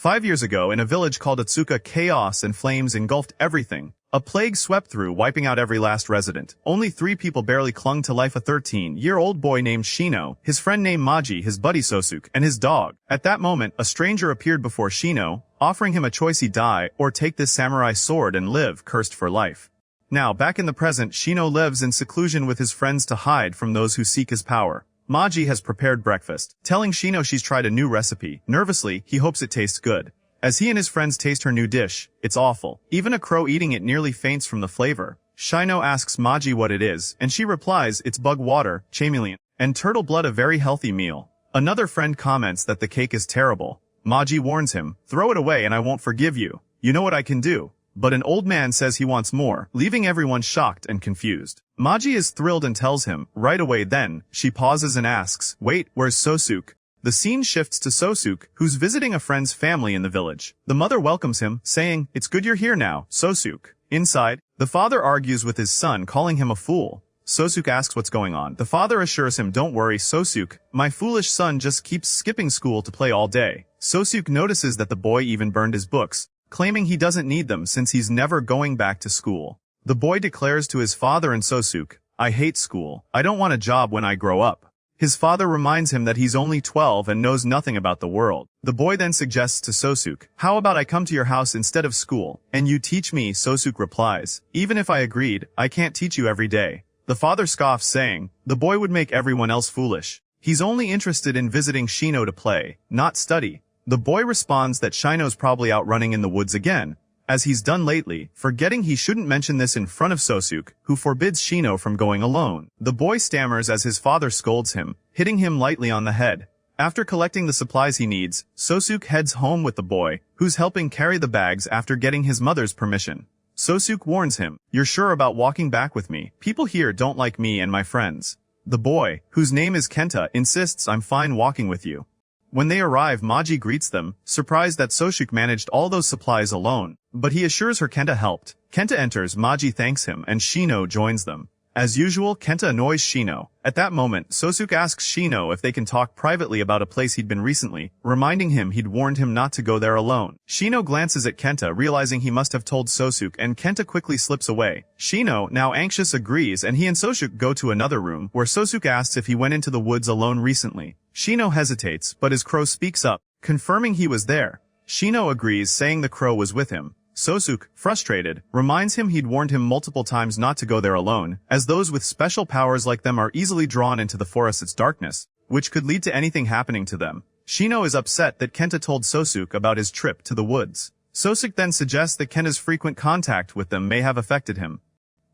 5 years ago, in a village called Atsuka, chaos and flames engulfed everything. A plague swept through, wiping out every last resident. Only 3 people barely clung to life: a 13-year-old boy named Shino, his friend named Maji, his buddy Souk, and his dog. At that moment, a stranger appeared before Shino, offering him a choice: he die, or take this samurai sword and live, cursed for life. Now, back in the present, Shino lives in seclusion with his friends to hide from those who seek his power. Maji has prepared breakfast, telling Shino she's tried a new recipe. Nervously, he hopes it tastes good. As he and his friends taste her new dish, it's awful. Even a crow eating it nearly faints from the flavor. Shino asks Maji what it is, and she replies it's bug water, chameleon, and turtle blood, a very healthy meal. Another friend comments that the cake is terrible. Maji warns him, throw it away and I won't forgive you. You know what I can do. But an old man says he wants more, leaving everyone shocked and confused. Maji is thrilled and tells him, right away. Then, she pauses and asks, wait, where's Souk? The scene shifts to Souk, who's visiting a friend's family in the village. The mother welcomes him, saying, it's good you're here now, Souk. Inside, the father argues with his son, calling him a fool. Souk asks what's going on. The father assures him, don't worry, Souk, my foolish son just keeps skipping school to play all day. Souk notices that the boy even burned his books, claiming he doesn't need them since he's never going back to school. The boy declares to his father and Souk, I hate school. I don't want a job when I grow up. His father reminds him that he's only 12 and knows nothing about the world. The boy then suggests to Souk, how about I come to your house instead of school, and you teach me? Souk replies, even if I agreed, I can't teach you every day. The father scoffs, saying, the boy would make everyone else foolish. He's only interested in visiting Shino to play, not study. The boy responds that Shino's probably out running in the woods again, as he's done lately, forgetting he shouldn't mention this in front of Souk, who forbids Shino from going alone. The boy stammers as his father scolds him, hitting him lightly on the head. After collecting the supplies he needs, Souk heads home with the boy, who's helping carry the bags after getting his mother's permission. Souk warns him, you're sure about walking back with me? People here don't like me and my friends. The boy, whose name is Kenta, insists, I'm fine walking with you. When they arrive, Maji greets them, surprised that Souk managed all those supplies alone. But he assures her Kenta helped. Kenta enters, Maji thanks him, and Shino joins them. As usual, Kenta annoys Shino. At that moment, Souk asks Shino if they can talk privately about a place he'd been recently, reminding him he'd warned him not to go there alone. Shino glances at Kenta, realizing he must have told Souk, and Kenta quickly slips away. Shino, now anxious, agrees, and he and Souk go to another room, where Souk asks if he went into the woods alone recently. Shino hesitates, but his crow speaks up, confirming he was there. Shino agrees, saying the crow was with him. Souk, frustrated, reminds him he'd warned him multiple times not to go there alone, as those with special powers like them are easily drawn into the forest's darkness, which could lead to anything happening to them. Shino is upset that Kenta told Souk about his trip to the woods. Souk then suggests that Kenta's frequent contact with them may have affected him.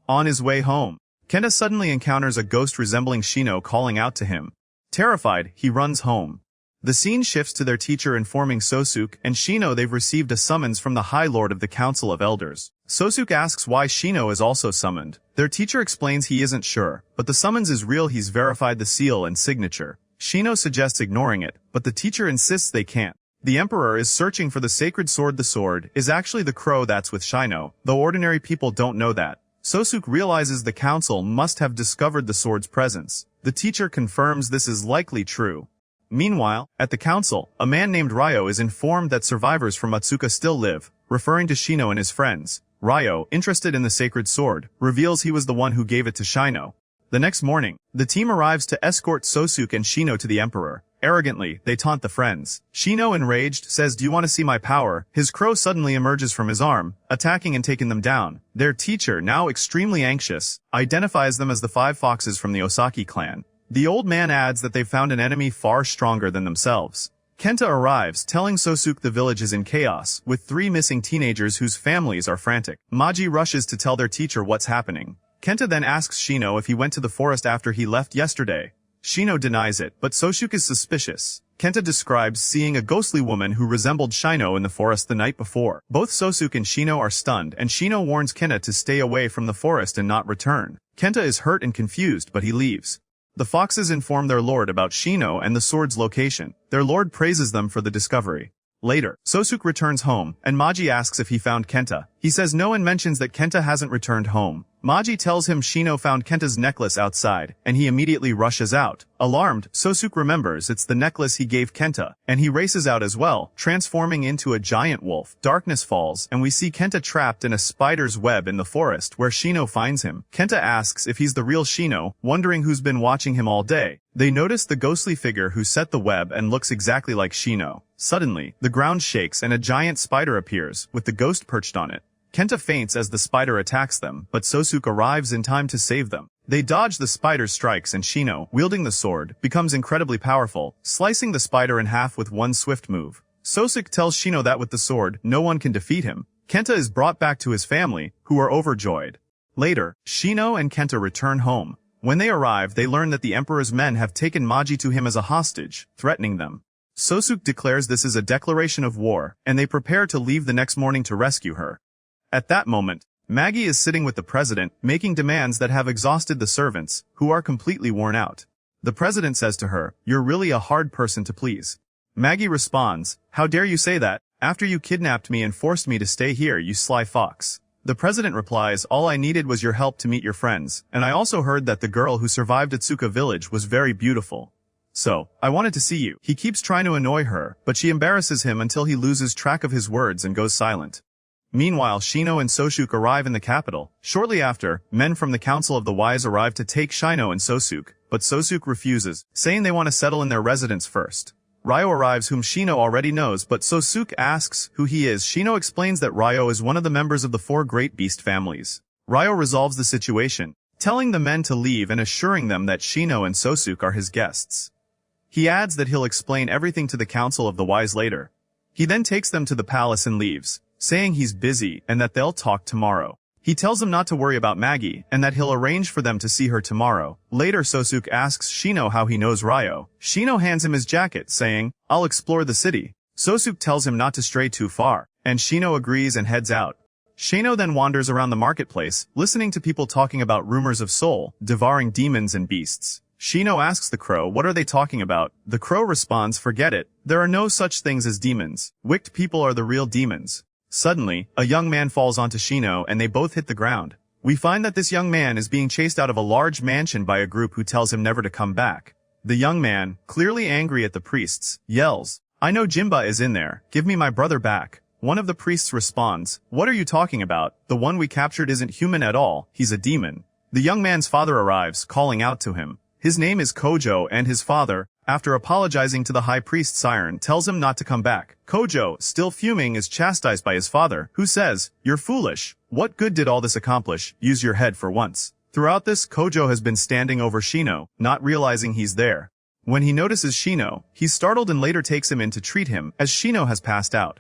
On his way home, Kenta suddenly encounters a ghost resembling Shino calling out to him. Terrified, he runs home. The scene shifts to their teacher informing Souk and Shino they've received a summons from the High Lord of the Council of Elders. Souk asks why Shino is also summoned. Their teacher explains he isn't sure, but the summons is real, he's verified the seal and signature. Shino suggests ignoring it, but the teacher insists they can't. The Emperor is searching for the sacred sword. The sword is actually the crow that's with Shino, though ordinary people don't know that. Souk realizes the council must have discovered the sword's presence. The teacher confirms this is likely true. Meanwhile, at the council, a man named Ryo is informed that survivors from Atsuka still live, referring to Shino and his friends. Ryo, interested in the sacred sword, reveals he was the one who gave it to Shino. The next morning, the team arrives to escort Souk and Shino to the Emperor. Arrogantly, they taunt the friends. Shino, enraged, says, do you want to see my power? His crow suddenly emerges from his arm, attacking and taking them down. Their teacher, now extremely anxious, identifies them as the 5 foxes from the Osaki clan. The old man adds that they've found an enemy far stronger than themselves. Kenta arrives, telling Souk the village is in chaos, with 3 missing teenagers whose families are frantic. Maji rushes to tell their teacher what's happening. Kenta then asks Shino if he went to the forest after he left yesterday. Shino denies it, but Souk is suspicious. Kenta describes seeing a ghostly woman who resembled Shino in the forest the night before. Both Souk and Shino are stunned, and Shino warns Kenta to stay away from the forest and not return. Kenta is hurt and confused, but he leaves. The foxes inform their lord about Shino and the sword's location. Their lord praises them for the discovery. Later, Souk returns home, and Maji asks if he found Kenta. He says no and mentions that Kenta hasn't returned home. Maji tells him Shino found Kenta's necklace outside, and he immediately rushes out. Alarmed, Souk remembers it's the necklace he gave Kenta, and he races out as well, transforming into a giant wolf. Darkness falls, and we see Kenta trapped in a spider's web in the forest where Shino finds him. Kenta asks if he's the real Shino, wondering who's been watching him all day. They notice the ghostly figure who set the web and looks exactly like Shino. Suddenly, the ground shakes and a giant spider appears, with the ghost perched on it. Kenta faints as the spider attacks them, but Souk arrives in time to save them. They dodge the spider's strikes and Shino, wielding the sword, becomes incredibly powerful, slicing the spider in half with one swift move. Souk tells Shino that with the sword, no one can defeat him. Kenta is brought back to his family, who are overjoyed. Later, Shino and Kenta return home. When they arrive, they learn that the Emperor's men have taken Maji to him as a hostage, threatening them. Souk declares this is a declaration of war, and they prepare to leave the next morning to rescue her. At that moment, Maggie is sitting with the president, making demands that have exhausted the servants, who are completely worn out. The president says to her, "You're really a hard person to please." Maggie responds, "How dare you say that, after you kidnapped me and forced me to stay here, you sly fox." The president replies, "All I needed was your help to meet your friends, and I also heard that the girl who survived at Souk village was very beautiful. So, I wanted to see you." He keeps trying to annoy her, but she embarrasses him until he loses track of his words and goes silent. Meanwhile, Shino and Souk arrive in the capital. Shortly after, men from the Council of the Wise arrive to take Shino and Souk, but Souk refuses, saying they want to settle in their residence first. Ryo arrives, whom Shino already knows, but Souk asks who he is. Shino explains that Ryo is one of the members of the 4 great beast families. Ryo resolves the situation, telling the men to leave and assuring them that Shino and Souk are his guests. He adds that he'll explain everything to the Council of the Wise later. He then takes them to the palace and leaves, saying he's busy and that they'll talk tomorrow. He tells them not to worry about Maggie and that he'll arrange for them to see her tomorrow. Later, Souk asks Shino how he knows Ryo. Shino hands him his jacket, saying, "I'll explore the city." Souk tells him not to stray too far, and Shino agrees and heads out. Shino then wanders around the marketplace, listening to people talking about rumors of Seoul, devouring demons and beasts. Shino asks the crow, "What are they talking about?" The crow responds, "Forget it. There are no such things as demons. Wicked people are the real demons." Suddenly, a young man falls onto Shino and they both hit the ground. We find that this young man is being chased out of a large mansion by a group who tells him never to come back. The young man, clearly angry at the priests, yells, "I know Jimba is in there. Give me my brother back." One of the priests responds, "What are you talking about? The one we captured isn't human at all. He's a demon." The young man's father arrives, calling out to him. His name is Kojo, and his father, after apologizing to the high priest Siren, tells him not to come back. Kojo, still fuming, is chastised by his father, who says, "You're foolish. What good did all this accomplish? Use your head for once." Throughout this, Kojo has been standing over Shino, not realizing he's there. When he notices Shino, he's startled and later takes him in to treat him, as Shino has passed out.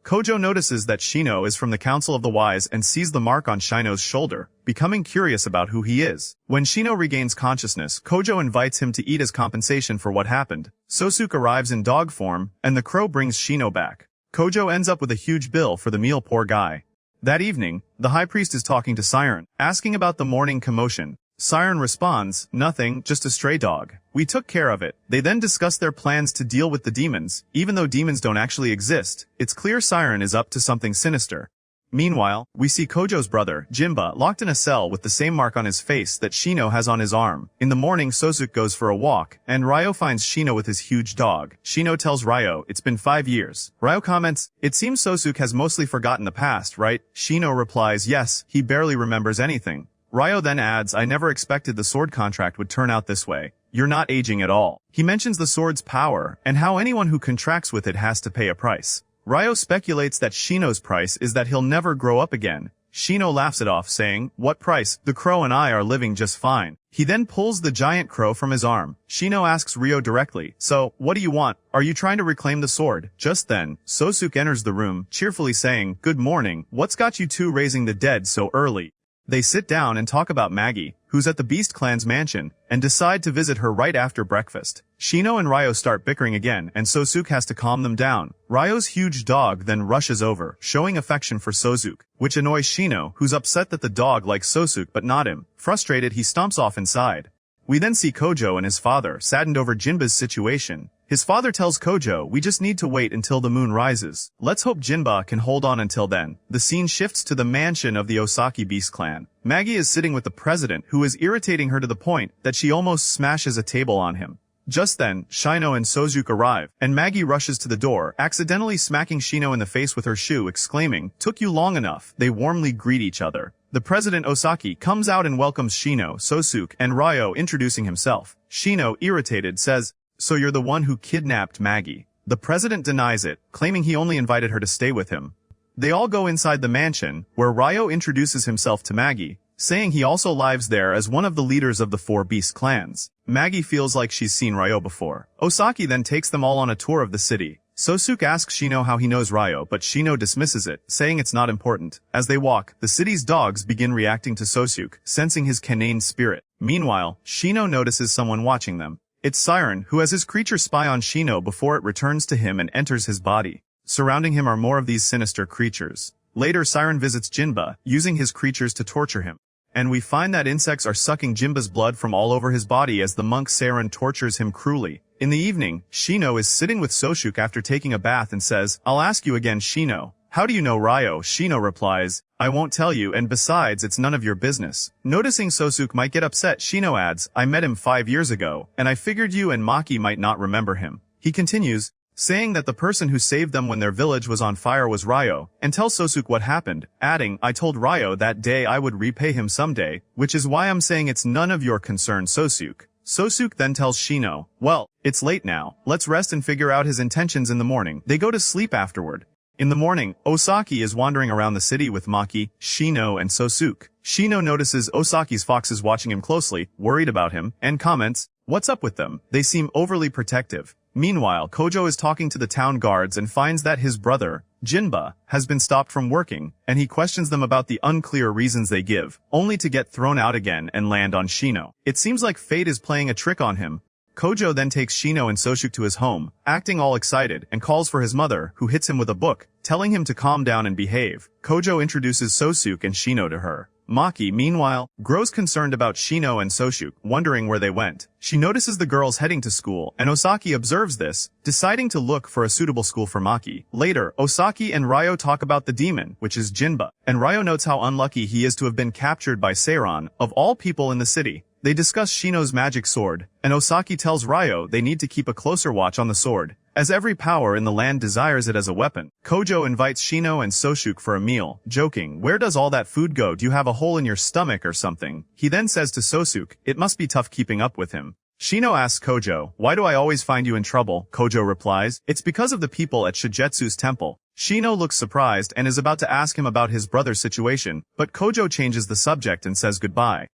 Kojo notices that Shino is from the Council of the Wise and sees the mark on Shino's shoulder, becoming curious about who he is. When Shino regains consciousness, Kojo invites him to eat as compensation for what happened. Souk arrives in dog form, and the crow brings Shino back. Kojo ends up with a huge bill for the meal, poor guy. That evening, the high priest is talking to Siren, asking about the morning commotion. Siren responds, "Nothing, just a stray dog. We took care of it." They then discuss their plans to deal with the demons. Even though demons don't actually exist, it's clear Siren is up to something sinister. Meanwhile, we see Kojo's brother, Jimba, locked in a cell with the same mark on his face that Shino has on his arm. In the morning, Souk goes for a walk, and Ryo finds Shino with his huge dog. Shino tells Ryo, "It's been 5 years." Ryo comments, "It seems Souk has mostly forgotten the past, right?" Shino replies, "Yes, he barely remembers anything." Ryo then adds, "I never expected the sword contract would turn out this way. You're not aging at all." He mentions the sword's power, and how anyone who contracts with it has to pay a price. Ryo speculates that Shino's price is that he'll never grow up again. Shino laughs it off, saying, "What price? The crow and I are living just fine." He then pulls the giant crow from his arm. Shino asks Ryo directly, "So, what do you want? Are you trying to reclaim the sword?" Just then, Souk enters the room, cheerfully saying, "Good morning. What's got you two raising the dead so early?" They sit down and talk about Maggie, who's at the Beast Clan's mansion, and decide to visit her right after breakfast. Shino and Ryo start bickering again, and Souk has to calm them down. Ryo's huge dog then rushes over, showing affection for Souk, which annoys Shino, who's upset that the dog likes Souk but not him. Frustrated, he stomps off inside. We then see Kojo and his father, saddened over Jinba's situation. His father tells Kojo, we just need to wait until the moon rises. Let's hope Jinba can hold on until then. The scene shifts to the mansion of the Osaki Beast clan. Maji is sitting with the president, who is irritating her to the point that she almost smashes a table on him. Just then, Shino and Souk arrive, and Maji rushes to the door, accidentally smacking Shino in the face with her shoe, exclaiming, took you long enough. They warmly greet each other. The president Osaki comes out and welcomes Shino, Souk, and Ryo, introducing himself. Shino, irritated, says, so you're the one who kidnapped Maji. The president denies it, claiming he only invited her to stay with him. They all go inside the mansion, where Ryo introduces himself to Maji, saying he also lives there as one of the leaders of the 4 beast clans. Maji feels like she's seen Ryo before. Osaki then takes them all on a tour of the city. Souk asks Shino how he knows Ryo, but Shino dismisses it, saying it's not important. As they walk, the city's dogs begin reacting to Souk, sensing his canine spirit. Meanwhile, Shino notices someone watching them. It's Siren, who has his creature spy on Shino before it returns to him and enters his body. Surrounding him are more of these sinister creatures. Later, Siren visits Jinba, using his creatures to torture him. And we find that insects are sucking Jinba's blood from all over his body as the monk Siren tortures him cruelly. In the evening, Shino is sitting with Souk after taking a bath and says, I'll ask you again, Shino. How do you know Ryo? Shino replies, I won't tell you, and besides, it's none of your business. Noticing Souk might get upset, Shino adds, I met him 5 years ago, and I figured you and Maki might not remember him. He continues, saying that the person who saved them when their village was on fire was Ryo, and tells Souk what happened, adding, I told Ryo that day I would repay him someday, which is why I'm saying it's none of your concern, Souk. Souk then tells Shino, well, it's late now, let's rest and figure out his intentions in the morning. They go to sleep afterward. In the morning, Osaki is wandering around the city with Maki, Shino, and Souk. Shino notices Osaki's foxes watching him closely, worried about him, and comments, what's up with them? They seem overly protective. Meanwhile, Kojo is talking to the town guards and finds that his brother, Jinba, has been stopped from working, and he questions them about the unclear reasons they give, only to get thrown out again and land on Shino. It seems like fate is playing a trick on him. Kojo then takes Shino and Souk to his home, acting all excited, and calls for his mother, who hits him with a book, telling him to calm down and behave. Kojo introduces Souk and Shino to her. Maki, meanwhile, grows concerned about Shino and Souk, wondering where they went. She notices the girls heading to school, and Osaki observes this, deciding to look for a suitable school for Maki. Later, Osaki and Ryo talk about the demon, which is Jinba, and Ryo notes how unlucky he is to have been captured by Siren, of all people in the city. They discuss Shino's magic sword, and Osaki tells Ryo they need to keep a closer watch on the sword, as every power in the land desires it as a weapon. Kojo invites Shino and Souk for a meal, joking, where does all that food go? Do you have a hole in your stomach or something? He then says to Souk, it must be tough keeping up with him. Shino asks Kojo, why do I always find you in trouble? Kojo replies, it's because of the people at Shigetsu's temple. Shino looks surprised and is about to ask him about his brother's situation, but Kojo changes the subject and says goodbye.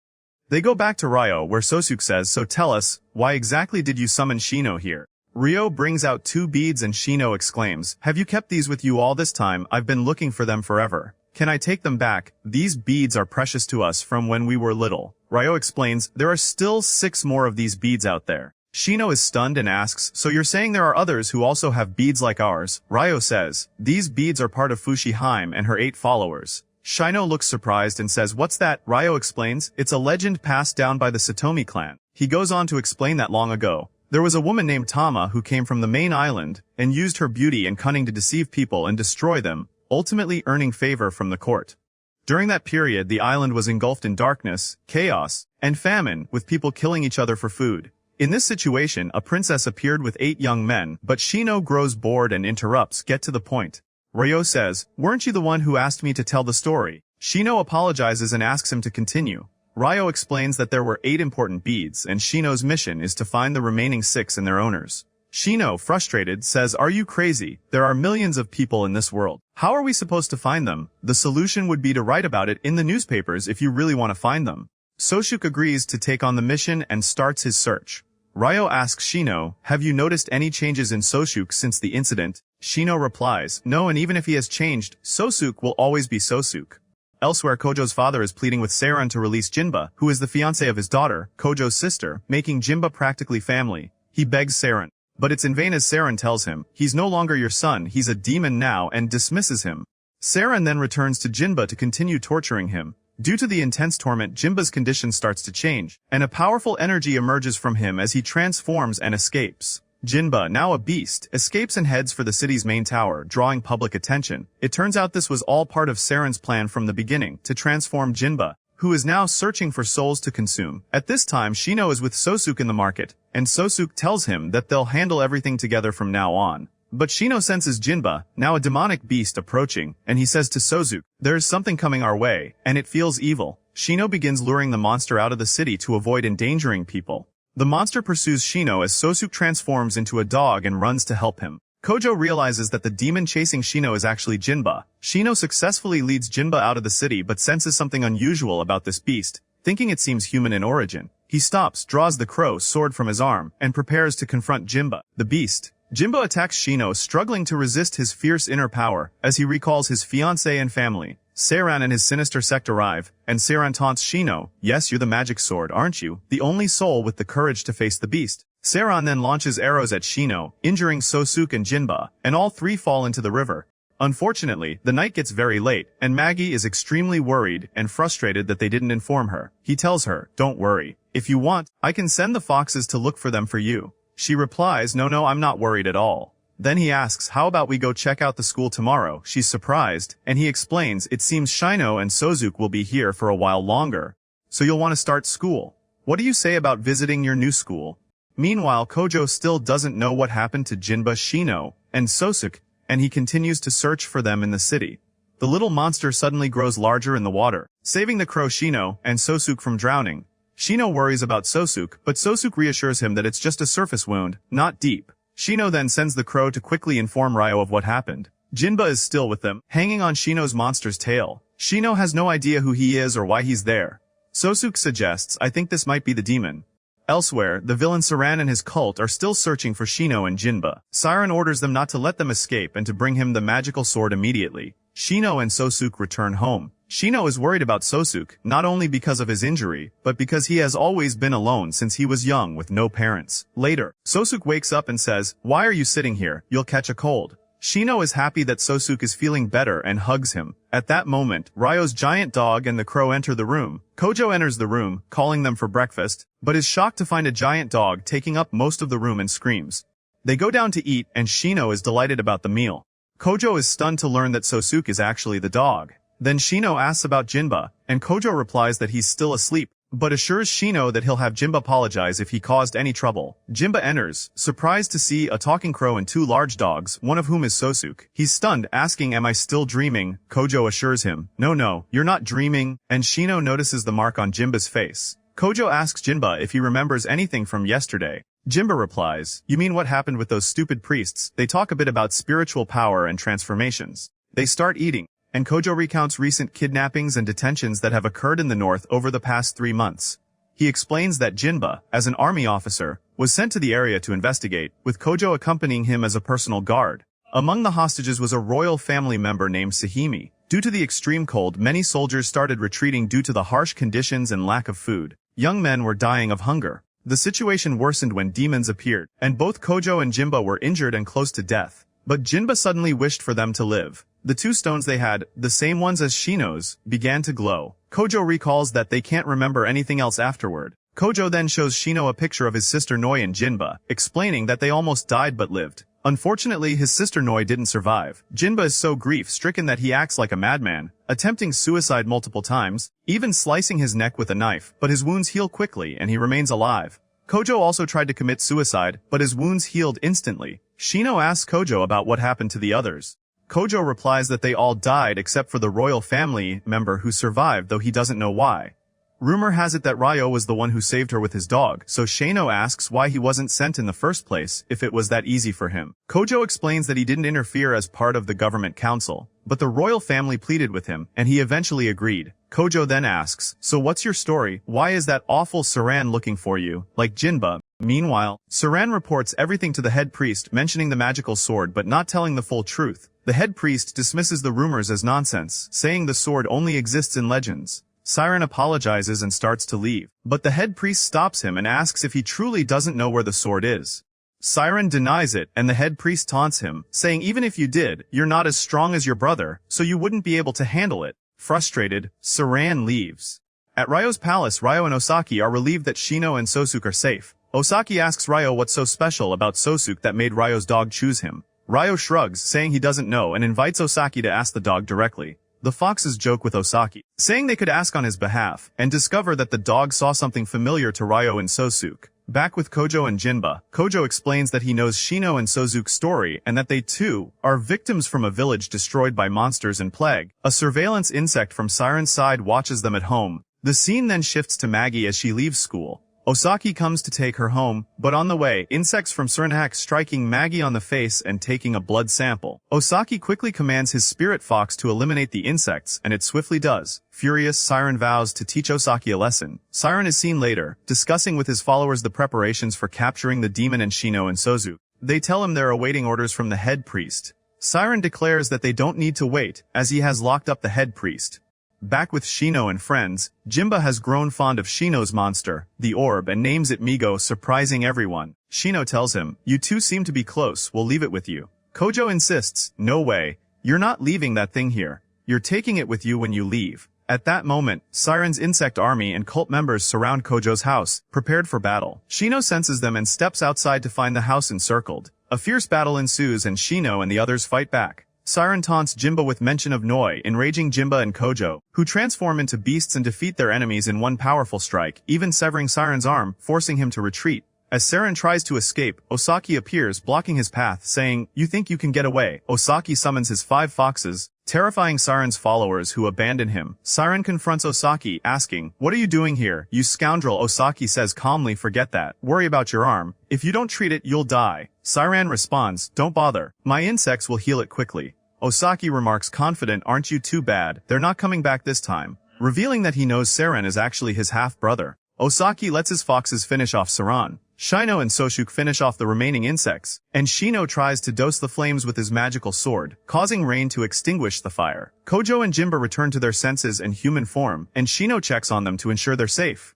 They go back to Ryo, where Souk says, so tell us, why exactly did you summon Shino here? Ryo brings out 2 beads and Shino exclaims, have you kept these with you all this time? I've been looking for them forever. Can I take them back? These beads are precious to us from when we were little. Ryo explains, there are still 6 more of these beads out there. Shino is stunned and asks, so you're saying there are others who also have beads like ours? Ryo says, these beads are part of Fushihime and her 8 followers. Shino looks surprised and says, what's that? Ryo explains, it's a legend passed down by the Satomi clan. He goes on to explain that long ago, there was a woman named Tama who came from the main island and used her beauty and cunning to deceive people and destroy them, ultimately earning favor from the court. During that period, the island was engulfed in darkness, chaos, and famine, with people killing each other for food. In this situation, a princess appeared with 8 young men, but Shino grows bored and interrupts, get to the point. Ryo says, weren't you the one who asked me to tell the story? Shino apologizes and asks him to continue. Ryo explains that there were 8 important beads, and Shino's mission is to find the remaining 6 and their owners. Shino, frustrated, says, are you crazy? There are millions of people in this world. How are we supposed to find them? The solution would be to write about it in the newspapers if you really want to find them. Souk agrees to take on the mission and starts his search. Ryo asks Shino, have you noticed any changes in Souk since the incident? Shino replies, no, and even if he has changed, Souk will always be Souk. Elsewhere, Kojo's father is pleading with Siren to release Jinba, who is the fiancé of his daughter, Kojo's sister, making Jinba practically family. He begs Siren, but it's in vain as Siren tells him, he's no longer your son, he's a demon now, and dismisses him. Siren then returns to Jinba to continue torturing him. Due to the intense torment, Jinba's condition starts to change, and a powerful energy emerges from him as he transforms and escapes. Jinba, now a beast, escapes and heads for the city's main tower, drawing public attention. It turns out this was all part of Siren's plan from the beginning, to transform Jinba, who is now searching for souls to consume. At this time, Shino is with Souk in the market, and Souk tells him that they'll handle everything together from now on. But Shino senses Jinba, now a demonic beast, approaching, and he says to Souk, "There is something coming our way, and it feels evil." Shino begins luring the monster out of the city to avoid endangering people. The monster pursues Shino as Souk transforms into a dog and runs to help him. Kojo realizes that the demon chasing Shino is actually Jinba. Shino successfully leads Jinba out of the city but senses something unusual about this beast. Thinking it seems human in origin, he stops, draws the crow sword from his arm, and prepares to confront Jinba, the beast. Jinba attacks Shino, struggling to resist his fierce inner power, as he recalls his fiancée and family. Siren and his sinister sect arrive, and Siren taunts Shino, "Yes, you're the magic sword, aren't you? The only soul with the courage to face the beast." Siren then launches arrows at Shino, injuring Souk and Jinba, and all three fall into the river. Unfortunately, the night gets very late, and Maji is extremely worried and frustrated that they didn't inform her. He tells her, "Don't worry. If you want, I can send the foxes to look for them for you." She replies, No, I'm not worried at all." Then he asks, "How about we go check out the school tomorrow?" She's surprised, and he explains, "It seems Shino and Souk will be here for a while longer. So you'll want to start school. What do you say about visiting your new school?" Meanwhile, Kojo still doesn't know what happened to Jinba, Shino, and Souk, and he continues to search for them in the city. The little monster suddenly grows larger in the water, saving the crow Shino and Souk from drowning. Shino worries about Souk, but Souk reassures him that it's just a surface wound, not deep. Shino then sends the crow to quickly inform Ryo of what happened. Jinba is still with them, hanging on Shino's monster's tail. Shino has no idea who he is or why he's there. Souk suggests, "I think this might be the demon." Elsewhere, the villain Siren and his cult are still searching for Shino and Jinba. Siren orders them not to let them escape and to bring him the magical sword immediately. Shino and Souk return home. Shino is worried about Souk, not only because of his injury, but because he has always been alone since he was young with no parents. Later, Souk wakes up and says, "Why are you sitting here? You'll catch a cold." Shino is happy that Souk is feeling better and hugs him. At that moment, Ryo's giant dog and the crow enter the room. Kojo enters the room, calling them for breakfast, but is shocked to find a giant dog taking up most of the room and screams. They go down to eat, and Shino is delighted about the meal. Kojo is stunned to learn that Souk is actually the dog. Then Shino asks about Jinba, and Kojo replies that he's still asleep, but assures Shino that he'll have Jinba apologize if he caused any trouble. Jinba enters, surprised to see a talking crow and two large dogs, one of whom is Souk. He's stunned, asking, "Am I still dreaming?" Kojo assures him, No, you're not dreaming," and Shino notices the mark on Jinba's face. Kojo asks Jinba if he remembers anything from yesterday. Jinba replies, "You mean what happened with those stupid priests?" They talk a bit about spiritual power and transformations. They start eating, and Kojo recounts recent kidnappings and detentions that have occurred in the north over the past 3 months. He explains that Jinba, as an army officer, was sent to the area to investigate, with Kojo accompanying him as a personal guard. Among the hostages was a royal family member named Sahimi. Due to the extreme cold, many soldiers started retreating due to the harsh conditions and lack of food. Young men were dying of hunger. The situation worsened when demons appeared, and both Kojo and Jinba were injured and close to death. But Jinba suddenly wished for them to live. The 2 stones they had, the same ones as Shino's, began to glow. Kojo recalls that they can't remember anything else afterward. Kojo then shows Shino a picture of his sister Noi and Jinba, explaining that they almost died but lived. Unfortunately, his sister Noi didn't survive. Jinba is so grief-stricken that he acts like a madman, attempting suicide multiple times, even slicing his neck with a knife, but his wounds heal quickly and he remains alive. Kojo also tried to commit suicide, but his wounds healed instantly. Shino asks Kojo about what happened to the others. Kojo replies that they all died except for the royal family member who survived, though he doesn't know why. Rumor has it that Ryo was the one who saved her with his dog, so Shino asks why he wasn't sent in the first place if it was that easy for him. Kojo explains that he didn't interfere as part of the government council, but the royal family pleaded with him, and he eventually agreed. Kojo then asks, "So what's your story? Why is that awful Siren looking for you, like Jinba?" Meanwhile, Siren reports everything to the head priest, mentioning the magical sword but not telling the full truth. The head priest dismisses the rumors as nonsense, saying the sword only exists in legends. Siren apologizes and starts to leave, but the head priest stops him and asks if he truly doesn't know where the sword is. Siren denies it, and the head priest taunts him, saying even if you did, you're not as strong as your brother, so you wouldn't be able to handle it. Frustrated, Siren leaves. At Ryo's palace, Ryo and Osaki are relieved that Shino and Souk are safe. Osaki asks Ryo what's so special about Souk that made Ryo's dog choose him. Ryo shrugs, saying he doesn't know, and invites Osaki to ask the dog directly. The foxes joke with Osaki, saying they could ask on his behalf, and discover that the dog saw something familiar to Ryo and Souk. Back with Kojo and Jinba, Kojo explains that he knows Shino and Souk's story and that they, too, are victims from a village destroyed by monsters and plague. A surveillance insect from Siren's side watches them at home. The scene then shifts to Maji as she leaves school. Osaki comes to take her home, but on the way, insects from Siren striking Maji on the face and taking a blood sample. Osaki quickly commands his spirit fox to eliminate the insects, and it swiftly does. Furious, Siren vows to teach Osaki a lesson. Siren is seen later, discussing with his followers the preparations for capturing the demon and Shino and Souk. They tell him they're awaiting orders from the head priest. Siren declares that they don't need to wait, as he has locked up the head priest. Back with Shino and friends, Jinba has grown fond of Shino's monster, the orb, and names it Migo, surprising everyone. Shino tells him, "You two seem to be close, we'll leave it with you." Kojo insists, "No way. You're not leaving that thing here. You're taking it with you when you leave." At that moment, Siren's insect army and cult members surround Kojo's house, prepared for battle. Shino senses them and steps outside to find the house encircled. A fierce battle ensues and Shino and the others fight back. Siren taunts Jinba with mention of Noi, enraging Jinba and Kojo, who transform into beasts and defeat their enemies in one powerful strike, even severing Siren's arm, forcing him to retreat. As Siren tries to escape, Osaki appears, blocking his path, saying, "You think you can get away?" Osaki summons his 5 foxes, terrifying Siren's followers who abandon him. Siren confronts Osaki, asking, "What are you doing here, you scoundrel?" Osaki says calmly, "Forget that. Worry about your arm. If you don't treat it, you'll die." Siren responds, "Don't bother. My insects will heal it quickly." Osaki remarks confident, "Aren't you too bad? They're not coming back this time," revealing that he knows Siren is actually his half-brother. Osaki lets his foxes finish off Siren. Shino and Souk finish off the remaining insects, and Shino tries to dose the flames with his magical sword, causing rain to extinguish the fire. Kojo and Jinba return to their senses and human form, and Shino checks on them to ensure they're safe.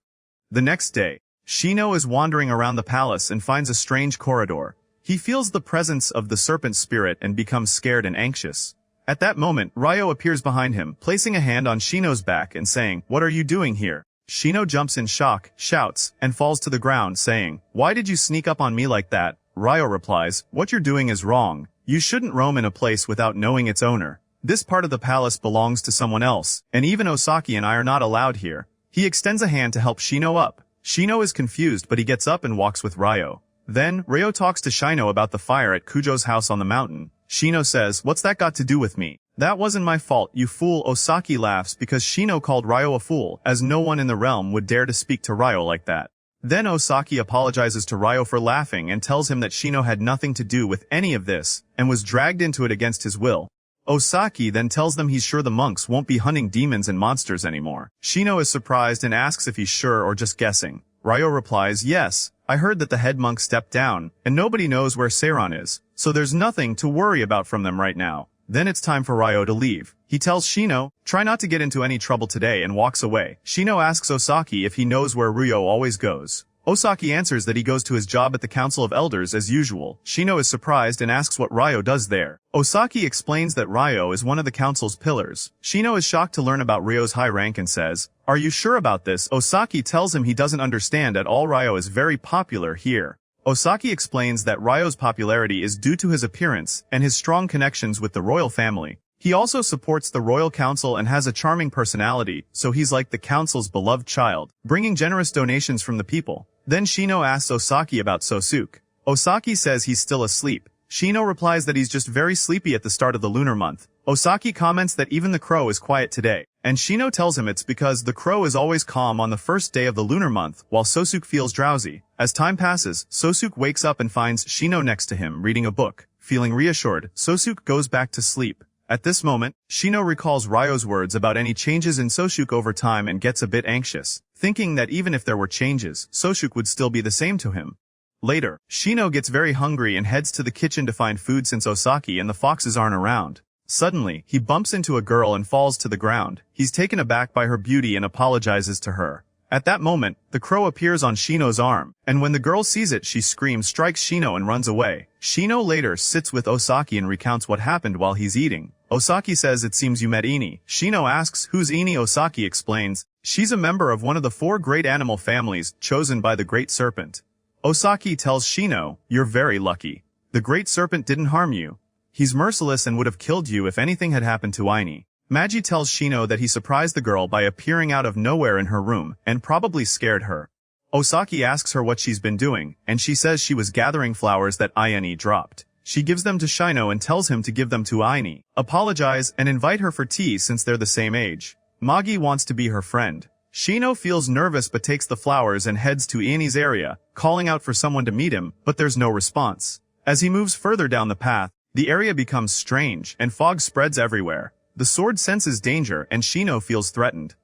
The next day, Shino is wandering around the palace and finds a strange corridor. He feels the presence of the serpent spirit and becomes scared and anxious. At that moment, Ryo appears behind him, placing a hand on Shino's back and saying, "What are you doing here?" Shino jumps in shock, shouts, and falls to the ground, saying, "Why did you sneak up on me like that?" Ryo replies, "What you're doing is wrong. You shouldn't roam in a place without knowing its owner. This part of the palace belongs to someone else, and even Osaki and I are not allowed here." He extends a hand to help Shino up. Shino is confused, but he gets up and walks with Ryo. Then, Ryo talks to Shino about the fire at Kujo's house on the mountain. Shino says, "What's that got to do with me?" "That wasn't my fault, you fool." Osaki laughs because Shino called Ryo a fool, as no one in the realm would dare to speak to Ryo like that. Then Osaki apologizes to Ryo for laughing and tells him that Shino had nothing to do with any of this, and was dragged into it against his will. Osaki then tells them he's sure the monks won't be hunting demons and monsters anymore. Shino is surprised and asks if he's sure or just guessing. Ryo replies, "Yes, I heard that the head monk stepped down, and nobody knows where Siren is, so there's nothing to worry about from them right now." Then it's time for Ryo to leave. He tells Shino, "Try not to get into any trouble today," and walks away. Shino asks Osaki if he knows where Ryo always goes. Osaki answers that he goes to his job at the Council of Elders as usual. Shino is surprised and asks what Ryo does there. Osaki explains that Ryo is one of the council's pillars. Shino is shocked to learn about Ryo's high rank and says, "Are you sure about this?" Osaki tells him he doesn't understand at all. Ryo is very popular here. Osaki explains that Ryo's popularity is due to his appearance and his strong connections with the royal family. He also supports the royal council and has a charming personality, so he's like the council's beloved child, bringing generous donations from the people. Then Shino asks Osaki about Souk. Osaki says he's still asleep. Shino replies that he's just very sleepy at the start of the lunar month. Osaki comments that even the crow is quiet today, and Shino tells him it's because the crow is always calm on the first day of the lunar month, while Souk feels drowsy. As time passes, Souk wakes up and finds Shino next to him, reading a book. Feeling reassured, Souk goes back to sleep. At this moment, Shino recalls Ryo's words about any changes in Souk over time and gets a bit anxious, thinking that even if there were changes, Souk would still be the same to him. Later, Shino gets very hungry and heads to the kitchen to find food since Osaki and the foxes aren't around. Suddenly, he bumps into a girl and falls to the ground. He's taken aback by her beauty and apologizes to her. At that moment, the crow appears on Shino's arm, and when the girl sees it she screams, strikes Shino and runs away. Shino later sits with Osaki and recounts what happened while he's eating. Osaki says, "It seems you met Enie." Shino asks, "Who's Enie?" Osaki explains, "She's a member of one of the 4 great animal families chosen by the Great Serpent." Osaki tells Shino, "You're very lucky. The great serpent didn't harm you. He's merciless and would have killed you if anything had happened to Enie." Maji tells Shino that he surprised the girl by appearing out of nowhere in her room and probably scared her. Osaki asks her what she's been doing, and she says she was gathering flowers that Enie dropped. She gives them to Shino and tells him to give them to Enie, apologize, and invite her for tea since they're the same age. Maji wants to be her friend. Shino feels nervous but takes the flowers and heads to Anie's area, calling out for someone to meet him, but there's no response. As he moves further down the path, the area becomes strange and fog spreads everywhere. The sword senses danger and Shino feels threatened.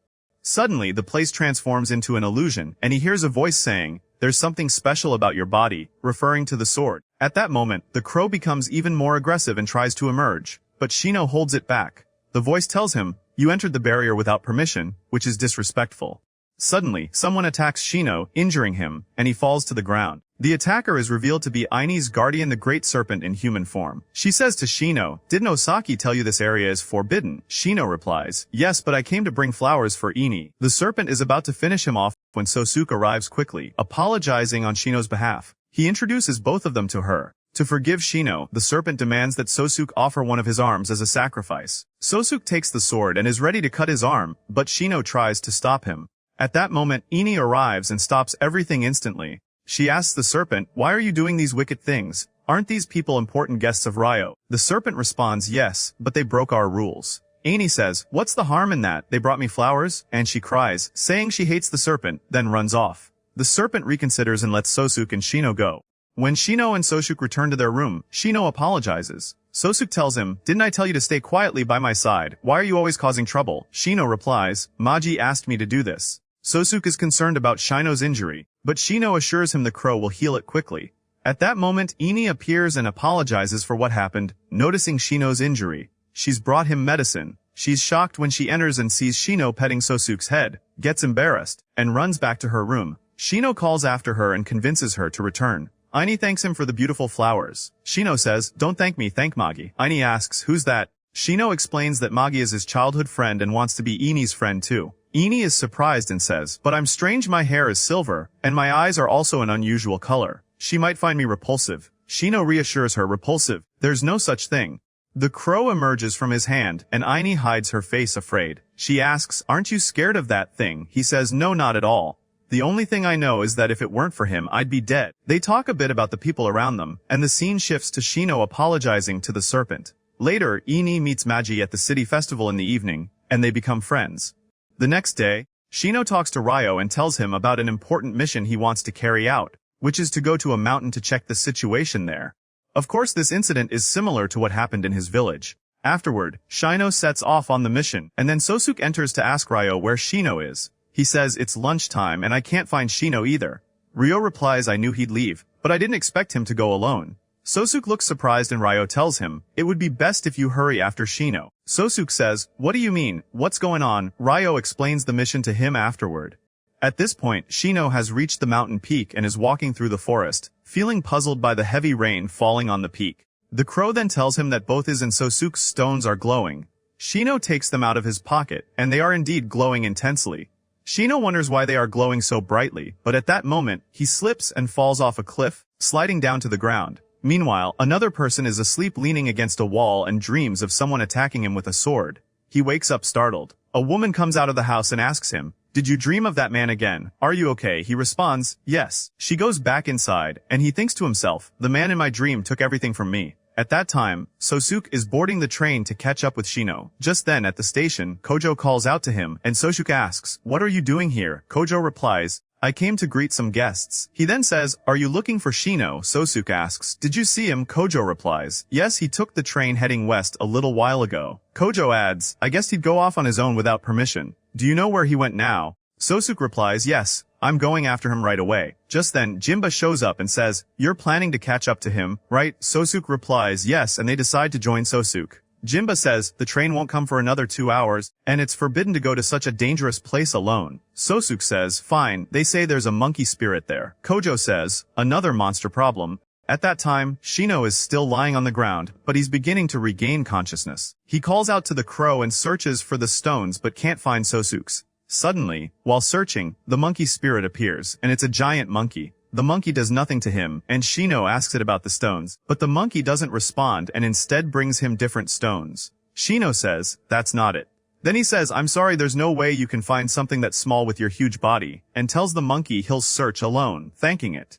Suddenly, the place transforms into an illusion, and he hears a voice saying, "There's something special about your body," referring to the sword. At that moment, the crow becomes even more aggressive and tries to emerge, but Shino holds it back. The voice tells him, "You entered the barrier without permission," which is disrespectful. Suddenly, someone attacks Shino, injuring him, and he falls to the ground. The attacker is revealed to be Inie's guardian, the Great Serpent in human form. She says to Shino, "Didn't Osaki tell you this area is forbidden?" Shino replies, "Yes, but I came to bring flowers for Enie." The serpent is about to finish him off when Souk arrives quickly, apologizing on Shino's behalf. He introduces both of them to her. To forgive Shino, the serpent demands that Souk offer one of his arms as a sacrifice. Souk takes the sword and is ready to cut his arm, but Shino tries to stop him. At that moment, Enie arrives and stops everything instantly. She asks the serpent, "Why are you doing these wicked things? Aren't these people important guests of Ryo?" The serpent responds, "Yes, but they broke our rules." Enie says, "What's the harm in that? They brought me flowers," and she cries, saying she hates the serpent, then runs off. The serpent reconsiders and lets Souk and Shino go. When Shino and Souk return to their room, Shino apologizes. Souk tells him, "Didn't I tell you to stay quietly by my side? Why are you always causing trouble?" Shino replies, "Maji asked me to do this." Souk is concerned about Shino's injury, but Shino assures him the crow will heal it quickly. At that moment, Enie appears and apologizes for what happened, noticing Shino's injury. She's brought him medicine. She's shocked when she enters and sees Shino petting Souk's head, gets embarrassed, and runs back to her room. Shino calls after her and convinces her to return. Enie thanks him for the beautiful flowers. Shino says, "Don't thank me, thank Maji." Enie asks, "Who's that?" Shino explains that Maji is his childhood friend and wants to be Enie's friend too. Enie is surprised and says, "But I'm strange, my hair is silver, and my eyes are also an unusual color. She might find me repulsive." Shino reassures her, "Repulsive? There's no such thing." The crow emerges from his hand, and Enie hides her face afraid. She asks, "Aren't you scared of that thing?" He says, "No, not at all. The only thing I know is that if it weren't for him, I'd be dead." They talk a bit about the people around them, and the scene shifts to Shino apologizing to the serpent. Later, Enie meets Maji at the city festival in the evening, and they become friends. The next day, Shino talks to Ryo and tells him about an important mission he wants to carry out, which is to go to a mountain to check the situation there. Of course, this incident is similar to what happened in his village. Afterward, Shino sets off on the mission, and then Souk enters to ask Ryo where Shino is. He says, "It's lunchtime and I can't find Shino either." Ryo replies, "I knew he'd leave, but I didn't expect him to go alone." Souk looks surprised and Ryo tells him, "It would be best if you hurry after Shino." Souk says, "What do you mean? What's going on?" Ryo explains the mission to him afterward. At this point, Shino has reached the mountain peak and is walking through the forest, feeling puzzled by the heavy rain falling on the peak. The crow then tells him that both his and Souk's stones are glowing. Shino takes them out of his pocket, and they are indeed glowing intensely. Shino wonders why they are glowing so brightly, but at that moment, he slips and falls off a cliff, sliding down to the ground. Meanwhile, another person is asleep leaning against a wall and dreams of someone attacking him with a sword. He wakes up startled. A woman comes out of the house and asks him, "Did you dream of that man again? Are you okay?" He responds, "Yes." She goes back inside, and he thinks to himself, "The man in my dream took everything from me." At that time, Souk is boarding the train to catch up with Shino. Just then, at the station, Kojo calls out to him, and Souk asks, "What are you doing here?" Kojo replies, "I came to greet some guests." He then says, "Are you looking for Shino?" Souk asks, "Did you see him?" Kojo replies, "Yes, he took the train heading west a little while ago." Kojo adds, "I guess he'd go off on his own without permission. Do you know where he went now?" Souk replies, "Yes, I'm going after him right away." Just then, Jimba shows up and says, "You're planning to catch up to him, right?" Souk replies, "Yes," and they decide to join Souk. Jimba says, "The train won't come for another 2 hours, and it's forbidden to go to such a dangerous place alone." Souk says, "Fine, they say there's a monkey spirit there." Kojo says, "Another monster problem." At that time, Shino is still lying on the ground, but he's beginning to regain consciousness. He calls out to the crow and searches for the stones but can't find Souk's. Suddenly, while searching, the monkey spirit appears, and it's a giant monkey. The monkey does nothing to him, and Shino asks it about the stones, but the monkey doesn't respond and instead brings him different stones. Shino says, "That's not it." Then he says, "I'm sorry, there's no way you can find something that's small with your huge body," and tells the monkey he'll search alone, thanking it.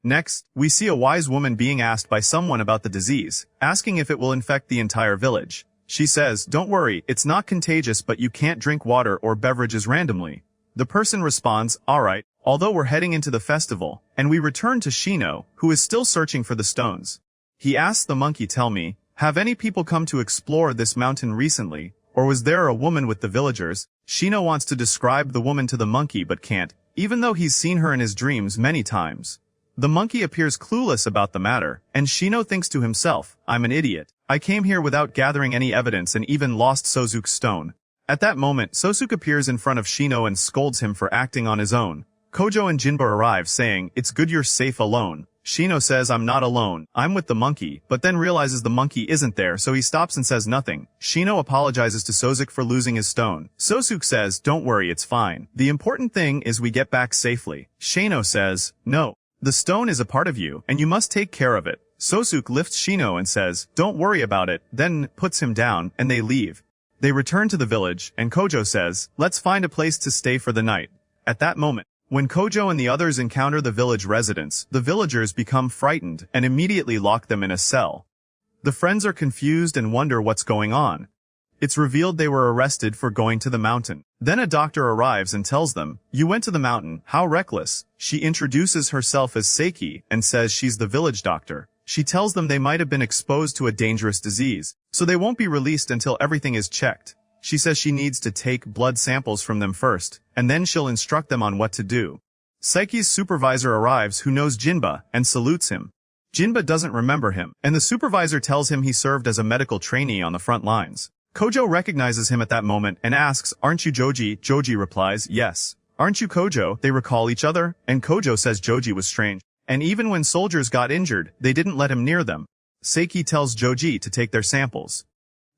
Next, we see a wise woman being asked by someone about the disease, asking if it will infect the entire village. She says, "Don't worry, it's not contagious, but you can't drink water or beverages randomly." The person responds, "Alright," although we're heading into the festival, and we return to Shino, who is still searching for the stones. He asks the monkey, "Tell me, have any people come to explore this mountain recently, or was there a woman with the villagers?" Shino wants to describe the woman to the monkey but can't, even though he's seen her in his dreams many times. The monkey appears clueless about the matter, and Shino thinks to himself, "I'm an idiot. I came here without gathering any evidence and even lost Souk's stone." At that moment, Souk appears in front of Shino and scolds him for acting on his own. Kojo and Jinba arrive saying, "It's good you're safe alone." Shino says, "I'm not alone, I'm with the monkey," but then realizes the monkey isn't there, so he stops and says nothing. Shino apologizes to Souk for losing his stone. Souk says, "Don't worry, it's fine. The important thing is we get back safely." Shino says, "No. The stone is a part of you, and you must take care of it." Souk lifts Shino and says, "Don't worry about it," then puts him down, and they leave. They return to the village, and Kojo says, "Let's find a place to stay for the night." At that moment, when Kojo and the others encounter the village residents, the villagers become frightened and immediately lock them in a cell. The friends are confused and wonder what's going on. It's revealed they were arrested for going to the mountain. Then a doctor arrives and tells them, "You went to the mountain, how reckless." She introduces herself as Seiki and says she's the village doctor. She tells them they might have been exposed to a dangerous disease, so they won't be released until everything is checked. She says she needs to take blood samples from them first, and then she'll instruct them on what to do. Seiki's supervisor arrives who knows Jinba and salutes him. Jinba doesn't remember him, and the supervisor tells him he served as a medical trainee on the front lines. Kojo recognizes him at that moment and asks, "Aren't you Joji?" Joji replies, "Yes." "Aren't you Kojo?" They recall each other, and Kojo says Joji was strange. And even when soldiers got injured, they didn't let him near them. Seiki tells Joji to take their samples.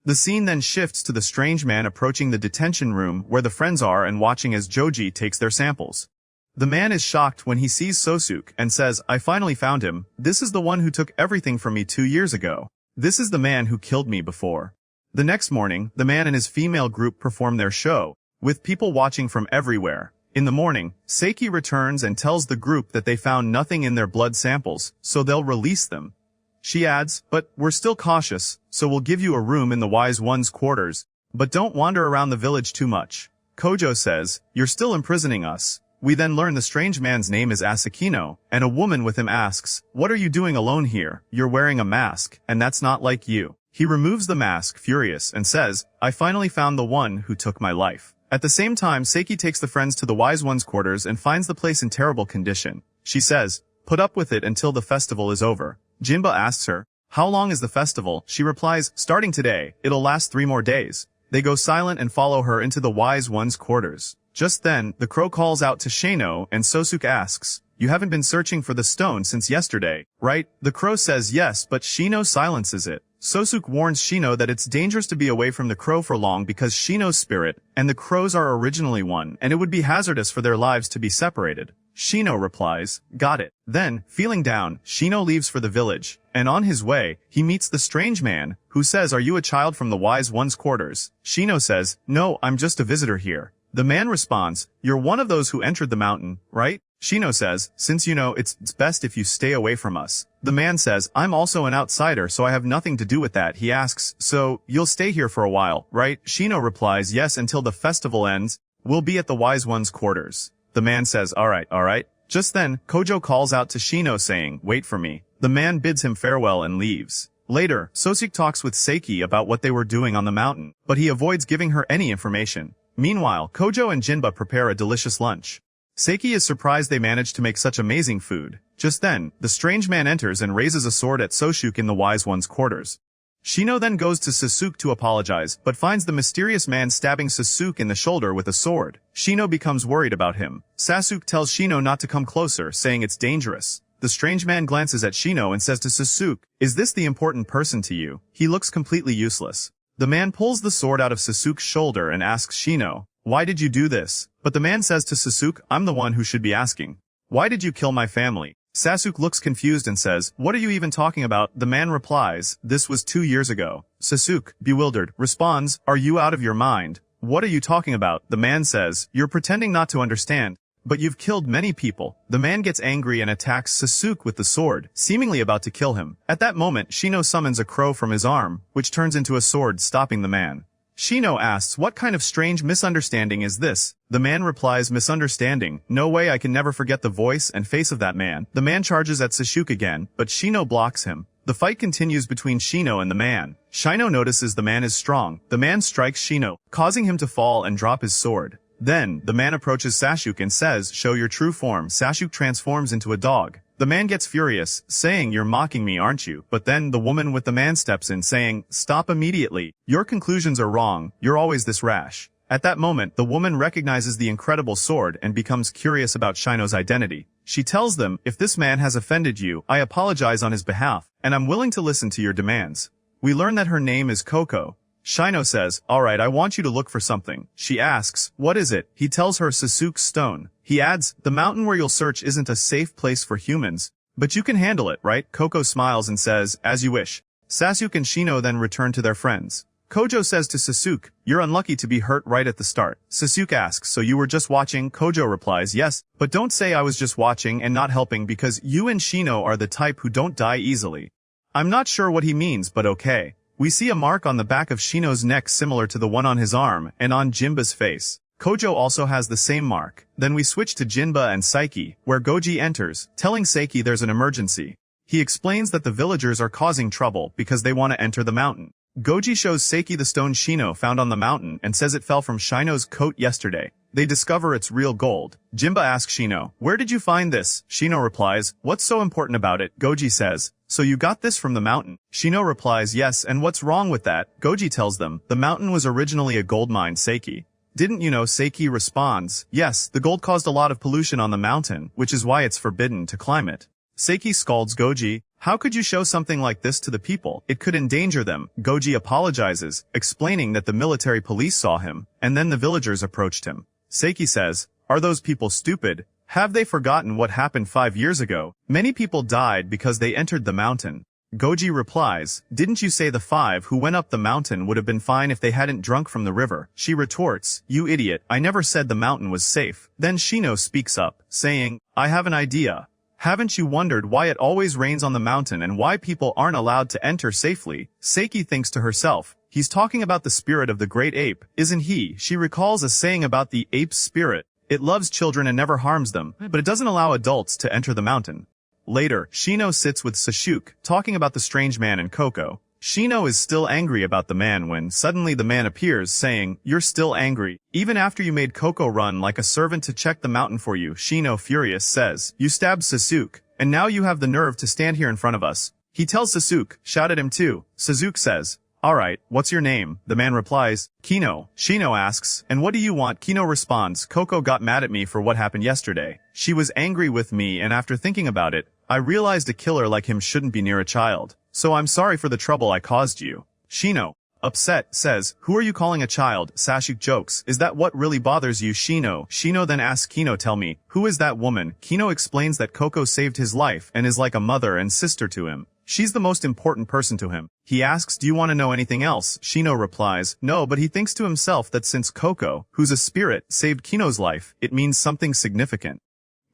The scene then shifts to the strange man approaching the detention room where the friends are and watching as Joji takes their samples. The man is shocked when he sees Souk and says, "I finally found him. This is the one who took everything from me 2 years ago. This is the man who killed me before." The next morning, the man and his female group perform their show, with people watching from everywhere. In the morning, Seiki returns and tells the group that they found nothing in their blood samples, so they'll release them. She adds, "But we're still cautious, so we'll give you a room in the Wise One's quarters. But don't wander around the village too much." Kojo says, "You're still imprisoning us." We then learn the strange man's name is Asakino, and a woman with him asks, "What are you doing alone here? You're wearing a mask, and that's not like you." He removes the mask, furious, and says, "I finally found the one who took my life." At the same time, Seiki takes the friends to the Wise One's quarters and finds the place in terrible condition. She says, "Put up with it until the festival is over." Jinba asks her, "How long is the festival?" She replies, "Starting today, it'll last 3 more days." They go silent and follow her into the Wise One's quarters. Just then, the crow calls out to Shino and Souk asks, "You haven't been searching for the stone since yesterday, right?" The crow says yes, but Shino silences it. Souk warns Shino that it's dangerous to be away from the crow for long because Shino's spirit and the crows are originally one, and it would be hazardous for their lives to be separated. Shino replies, "Got it." Then, feeling down, Shino leaves for the village, and on his way, he meets the strange man, who says, "Are you a child from the Wise One's quarters?" Shino says, "No, I'm just a visitor here." The man responds, "You're one of those who entered the mountain, right?" Shino says, "Since you know, it's best if you stay away from us." The man says, "I'm also an outsider, so I have nothing to do with that." He asks, "So, you'll stay here for a while, right?" Shino replies, "Yes, until the festival ends. We'll be at the Wise One's quarters." The man says, Alright. Just then, Kojo calls out to Shino saying, "Wait for me." The man bids him farewell and leaves. Later, Souk talks with Seiki about what they were doing on the mountain, but he avoids giving her any information. Meanwhile, Kojo and Jinba prepare a delicious lunch. Seiki is surprised they managed to make such amazing food. Just then, the strange man enters and raises a sword at Souk in the Wise One's quarters. Shino then goes to Souk to apologize, but finds the mysterious man stabbing Souk in the shoulder with a sword. Shino becomes worried about him. Souk tells Shino not to come closer, saying it's dangerous. The strange man glances at Shino and says to Souk, "Is this the important person to you? He looks completely useless." The man pulls the sword out of Souk's shoulder and asks Shino, "Why did you do this?" But the man says to Souk, "I'm the one who should be asking." Why did you kill my family? Souk looks confused and says, what are you even talking about? The man replies, this was 2 years ago. Souk, bewildered, responds, are you out of your mind? What are you talking about? The man says, you're pretending not to understand. But you've killed many people. The man gets angry and attacks Souk with the sword, seemingly about to kill him. At that moment, Shino summons a crow from his arm, which turns into a sword, stopping the man. Shino asks, what kind of strange misunderstanding is this? The man replies, misunderstanding? No way, I can never forget the voice and face of that man. The man charges at Souk again, but Shino blocks him. The fight continues between Shino and the man. Shino notices the man is strong. The man strikes Shino, causing him to fall and drop his sword. Then, the man approaches Souk and says, show your true form. Souk transforms into a dog. The man gets furious, saying, you're mocking me, aren't you? But then the woman with the man steps in, saying, stop immediately. Your conclusions are wrong. You're always this rash. At that moment, the woman recognizes the incredible sword and becomes curious about Shino's identity. She tells them, if this man has offended you, I apologize on his behalf, and I'm willing to listen to your demands. We learn that her name is Coco. Shino says, alright, I want you to look for something. She asks, what is it? He tells her Souk's stone. He adds, the mountain where you'll search isn't a safe place for humans. But you can handle it, right? Coco smiles and says, as you wish. Souk and Shino then return to their friends. Kojo says to Souk, you're unlucky to be hurt right at the start. Souk asks, so you were just watching? Kojo replies, yes, but don't say I was just watching and not helping because you and Shino are the type who don't die easily. I'm not sure what he means, but okay. We see a mark on the back of Shino's neck similar to the one on his arm and on Jinba's face. Kojo also has the same mark. Then we switch to Jinba and Saiki, where Goji enters, telling Saiki there's an emergency. He explains that the villagers are causing trouble because they want to enter the mountain. Goji shows Saiki the stone Shino found on the mountain and says it fell from Shino's coat yesterday. They discover it's real gold. Jinba asks Shino, where did you find this? Shino replies, what's so important about it? Goji says, so you got this from the mountain? Shino replies, yes, and what's wrong with that? Goji tells them, the mountain was originally a gold mine, Saiki. Didn't you know? Saiki responds, yes, the gold caused a lot of pollution on the mountain, which is why it's forbidden to climb it. Saiki scolds Goji, how could you show something like this to the people? It could endanger them. Goji apologizes, explaining that the military police saw him, and then the villagers approached him. Saiki says, are those people stupid? Have they forgotten what happened 5 years ago? Many people died because they entered the mountain. Goji replies, didn't you say the 5 who went up the mountain would have been fine if they hadn't drunk from the river? She retorts, you idiot, I never said the mountain was safe. Then Shino speaks up, saying, I have an idea. Haven't you wondered why it always rains on the mountain and why people aren't allowed to enter safely? Saiki thinks to herself, he's talking about the spirit of the great ape, isn't he? She recalls a saying about the ape's spirit. It loves children and never harms them, but it doesn't allow adults to enter the mountain. Later, Shino sits with Souk, talking about the strange man and Coco. Shino is still angry about the man when suddenly the man appears saying, you're still angry, even after you made Coco run like a servant to check the mountain for you. Shino, furious, says, you stabbed Souk, and now you have the nerve to stand here in front of us. He tells Souk, shout at him too. Souk says, alright, what's your name? The man replies, Kino. Shino asks, and what do you want? Kino responds, Coco got mad at me for what happened yesterday. She was angry with me and after thinking about it, I realized a killer like him shouldn't be near a child. So I'm sorry for the trouble I caused you. Shino, upset, says, who are you calling a child? Souk jokes, is that what really bothers you? Shino then asks Kino, tell me, who is that woman? Kino explains that Coco saved his life and is like a mother and sister to him. She's the most important person to him. He asks, do you want to know anything else? Shino replies, no, but he thinks to himself that since Coco, who's a spirit, saved Kino's life, it means something significant.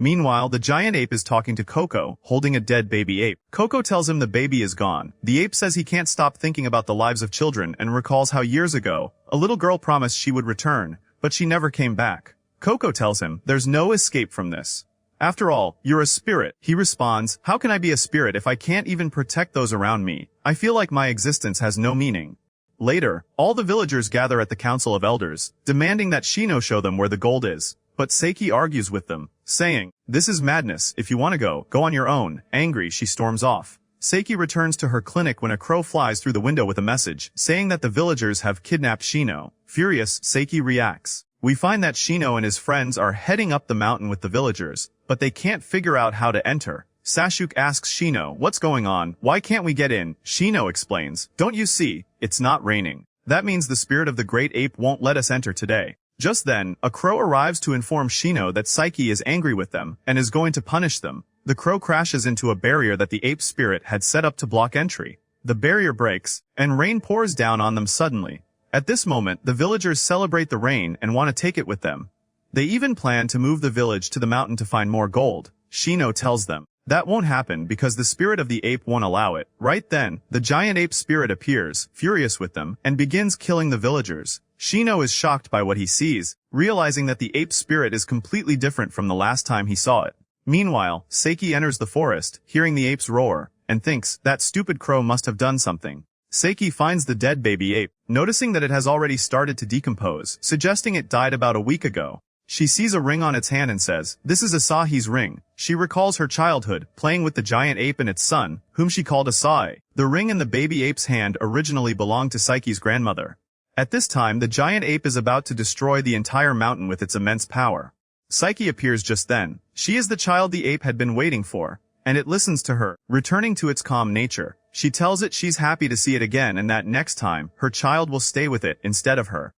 Meanwhile, the giant ape is talking to Coco, holding a dead baby ape. Coco tells him the baby is gone. The ape says he can't stop thinking about the lives of children and recalls how years ago, a little girl promised she would return, but she never came back. Coco tells him, there's no escape from this. After all, you're a spirit. He responds, how can I be a spirit if I can't even protect those around me? I feel like my existence has no meaning. Later, all the villagers gather at the Council of Elders, demanding that Shino show them where the gold is. But Saiki argues with them, saying, this is madness. If you want to go on your own. Angry, she storms off. Saiki returns to her clinic when a crow flies through the window with a message, saying that the villagers have kidnapped Shino. Furious, Saiki reacts. We find that Shino and his friends are heading up the mountain with the villagers, but they can't figure out how to enter. Souk asks Shino, what's going on? Why can't we get in? Shino explains, don't you see? It's not raining. That means the spirit of the great ape won't let us enter today. Just then, a crow arrives to inform Shino that Psyche is angry with them and is going to punish them. The crow crashes into a barrier that the ape spirit had set up to block entry. The barrier breaks, and rain pours down on them suddenly. At this moment, the villagers celebrate the rain and want to take it with them. They even plan to move the village to the mountain to find more gold. Shino tells them that won't happen because the spirit of the ape won't allow it. Right then, the giant ape spirit appears, furious with them, and begins killing the villagers. Shino is shocked by what he sees, realizing that the ape spirit is completely different from the last time he saw it. Meanwhile, Seiki enters the forest, hearing the apes roar, and thinks that stupid crow must have done something. Seiki finds the dead baby ape, noticing that it has already started to decompose, suggesting it died about a week ago. She sees a ring on its hand and says, "This is Asahi's ring." She recalls her childhood, playing with the giant ape and its son, whom she called Asahi. The ring in the baby ape's hand originally belonged to Saiki's grandmother. At this time, the giant ape is about to destroy the entire mountain with its immense power. Psyche appears just then. She is the child the ape had been waiting for, and it listens to her, returning to its calm nature. She tells it she's happy to see it again and that next time, her child will stay with it instead of her.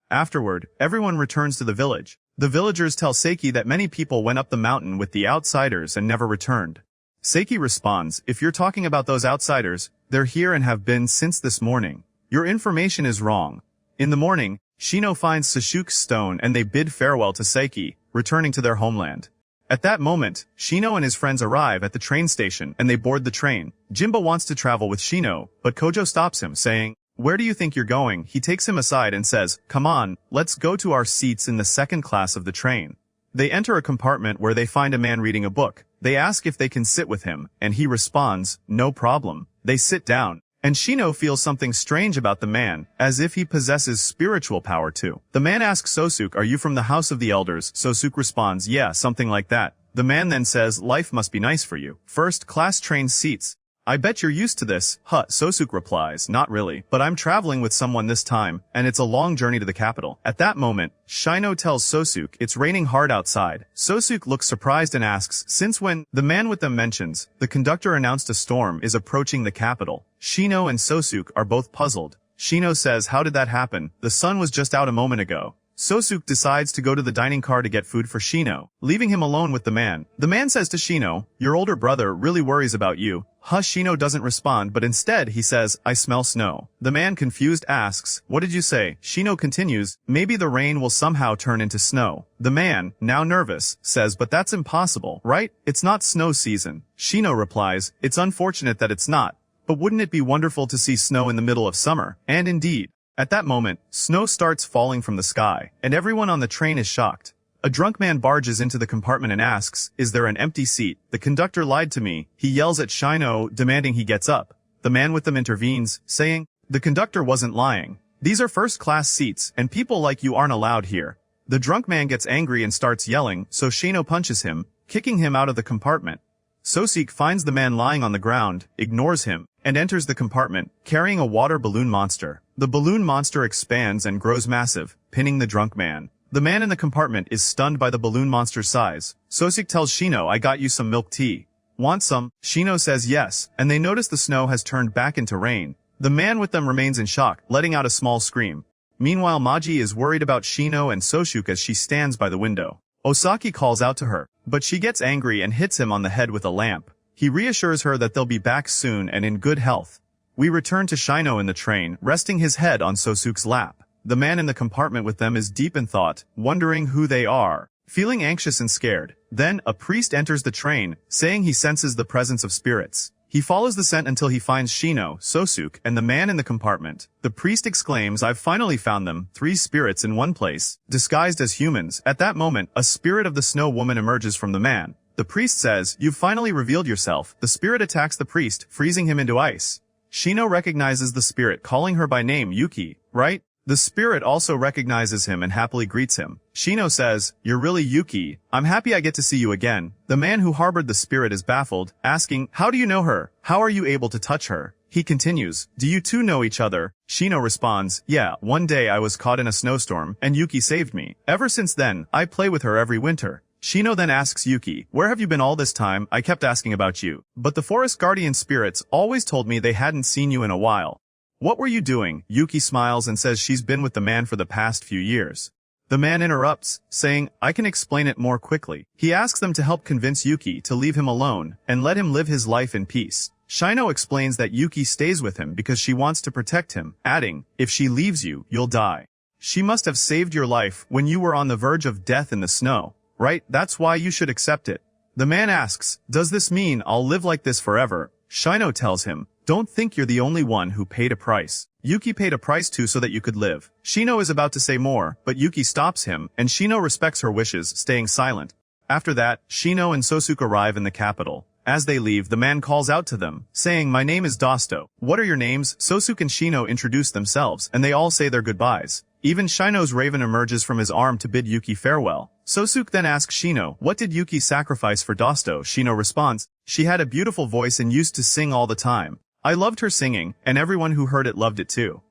Afterward, everyone returns to the village. The villagers tell Seiki that many people went up the mountain with the outsiders and never returned. Seiki responds, "If you're talking about those outsiders, they're here and have been since this morning. Your information is wrong." In the morning, Shino finds Souk's stone and they bid farewell to Seiki, returning to their homeland. At that moment, Shino and his friends arrive at the train station and they board the train. Jimba wants to travel with Shino, but Kojo stops him, saying, "Where do you think you're going?" He takes him aside and says, "Come on, let's go to our seats in the second class of the train." They enter a compartment where they find a man reading a book. They ask if they can sit with him, and he responds, "No problem." They sit down, and Shino feels something strange about the man, as if he possesses spiritual power too. The man asks Souk, "Are you from the House of the Elders?" Souk responds, "Yeah, something like that." The man then says, "Life must be nice for you. First class train seats. I bet you're used to this." Souk replies, "Not really, but I'm traveling with someone this time, and it's a long journey to the capital." At that moment, Shino tells Souk it's raining hard outside. Souk looks surprised and asks, "Since when?" The man with them mentions, the conductor announced a storm is approaching the capital. Shino and Souk are both puzzled. Shino says, "How did that happen? The sun was just out a moment ago." Souk decides to go to the dining car to get food for Shino, leaving him alone with the man. The man says to Shino, "Your older brother really worries about you." Shino doesn't respond, but instead he says, "I smell snow." The man confused asks, "What did you say?" Shino continues, "Maybe the rain will somehow turn into snow." The man, now nervous, says, "But that's impossible, right? It's not snow season." Shino replies, "It's unfortunate that it's not, but wouldn't it be wonderful to see snow in the middle of summer?" And indeed, at that moment, snow starts falling from the sky, and everyone on the train is shocked. A drunk man barges into the compartment and asks, "Is there an empty seat?" "The conductor lied to me." He yells at Shino, demanding he gets up. The man with them intervenes, saying, "The conductor wasn't lying. These are first-class seats, and people like you aren't allowed here." The drunk man gets angry and starts yelling, so Shino punches him, kicking him out of the compartment. Souk finds the man lying on the ground, ignores him, and enters the compartment, carrying a water balloon monster. The balloon monster expands and grows massive, pinning the drunk man. The man in the compartment is stunned by the balloon monster's size. Souk tells Shino, "I got you some milk tea. Want some?" Shino says yes, and they notice the snow has turned back into rain. The man with them remains in shock, letting out a small scream. Meanwhile, Maji is worried about Shino and Souk as she stands by the window. Osaki calls out to her, but she gets angry and hits him on the head with a lamp. He reassures her that they'll be back soon and in good health. We return to Shino in the train, resting his head on Souk's lap. The man in the compartment with them is deep in thought, wondering who they are, feeling anxious and scared. Then, a priest enters the train, saying he senses the presence of spirits. He follows the scent until he finds Shino, Souk, and the man in the compartment. The priest exclaims, "I've finally found them, 3 spirits in one place, disguised as humans." At that moment, a spirit of the snow woman emerges from the man. The priest says, "You've finally revealed yourself." The spirit attacks the priest, freezing him into ice. Shino recognizes the spirit, calling her by name Yuki, right? The spirit also recognizes him and happily greets him. Shino says, "You're really Yuki. I'm happy I get to see you again." The man who harbored the spirit is baffled, asking, "How do you know her? How are you able to touch her?" He continues, "Do you two know each other?" Shino responds, "Yeah, one day I was caught in a snowstorm, and Yuki saved me. Ever since then, I play with her every winter." Shino then asks Yuki, "Where have you been all this time? I kept asking about you. But the forest guardian spirits always told me they hadn't seen you in a while. What were you doing?" Yuki smiles and says she's been with the man for the past few years. The man interrupts, saying, I can explain it more quickly. He asks them to help convince Yuki to leave him alone and let him live his life in peace. Shino explains that Yuki stays with him because she wants to protect him, adding, if she leaves you, you'll die. She must have saved your life when you were on the verge of death in the snow, right? That's why you should accept it. The man asks, does this mean I'll live like this forever? Shino tells him, don't think you're the only one who paid a price. Yuki paid a price too so that you could live. Shino is about to say more, but Yuki stops him, and Shino respects her wishes, staying silent. After that, Shino and Souk arrive in the capital. As they leave, the man calls out to them, saying, my name is Dosto. What are your names? Souk and Shino introduce themselves, and they all say their goodbyes. Even Shino's raven emerges from his arm to bid Yuki farewell. Souk then asks Shino, what did Yuki sacrifice for Dosto? Shino responds, she had a beautiful voice and used to sing all the time. I loved her singing, and everyone who heard it loved it too.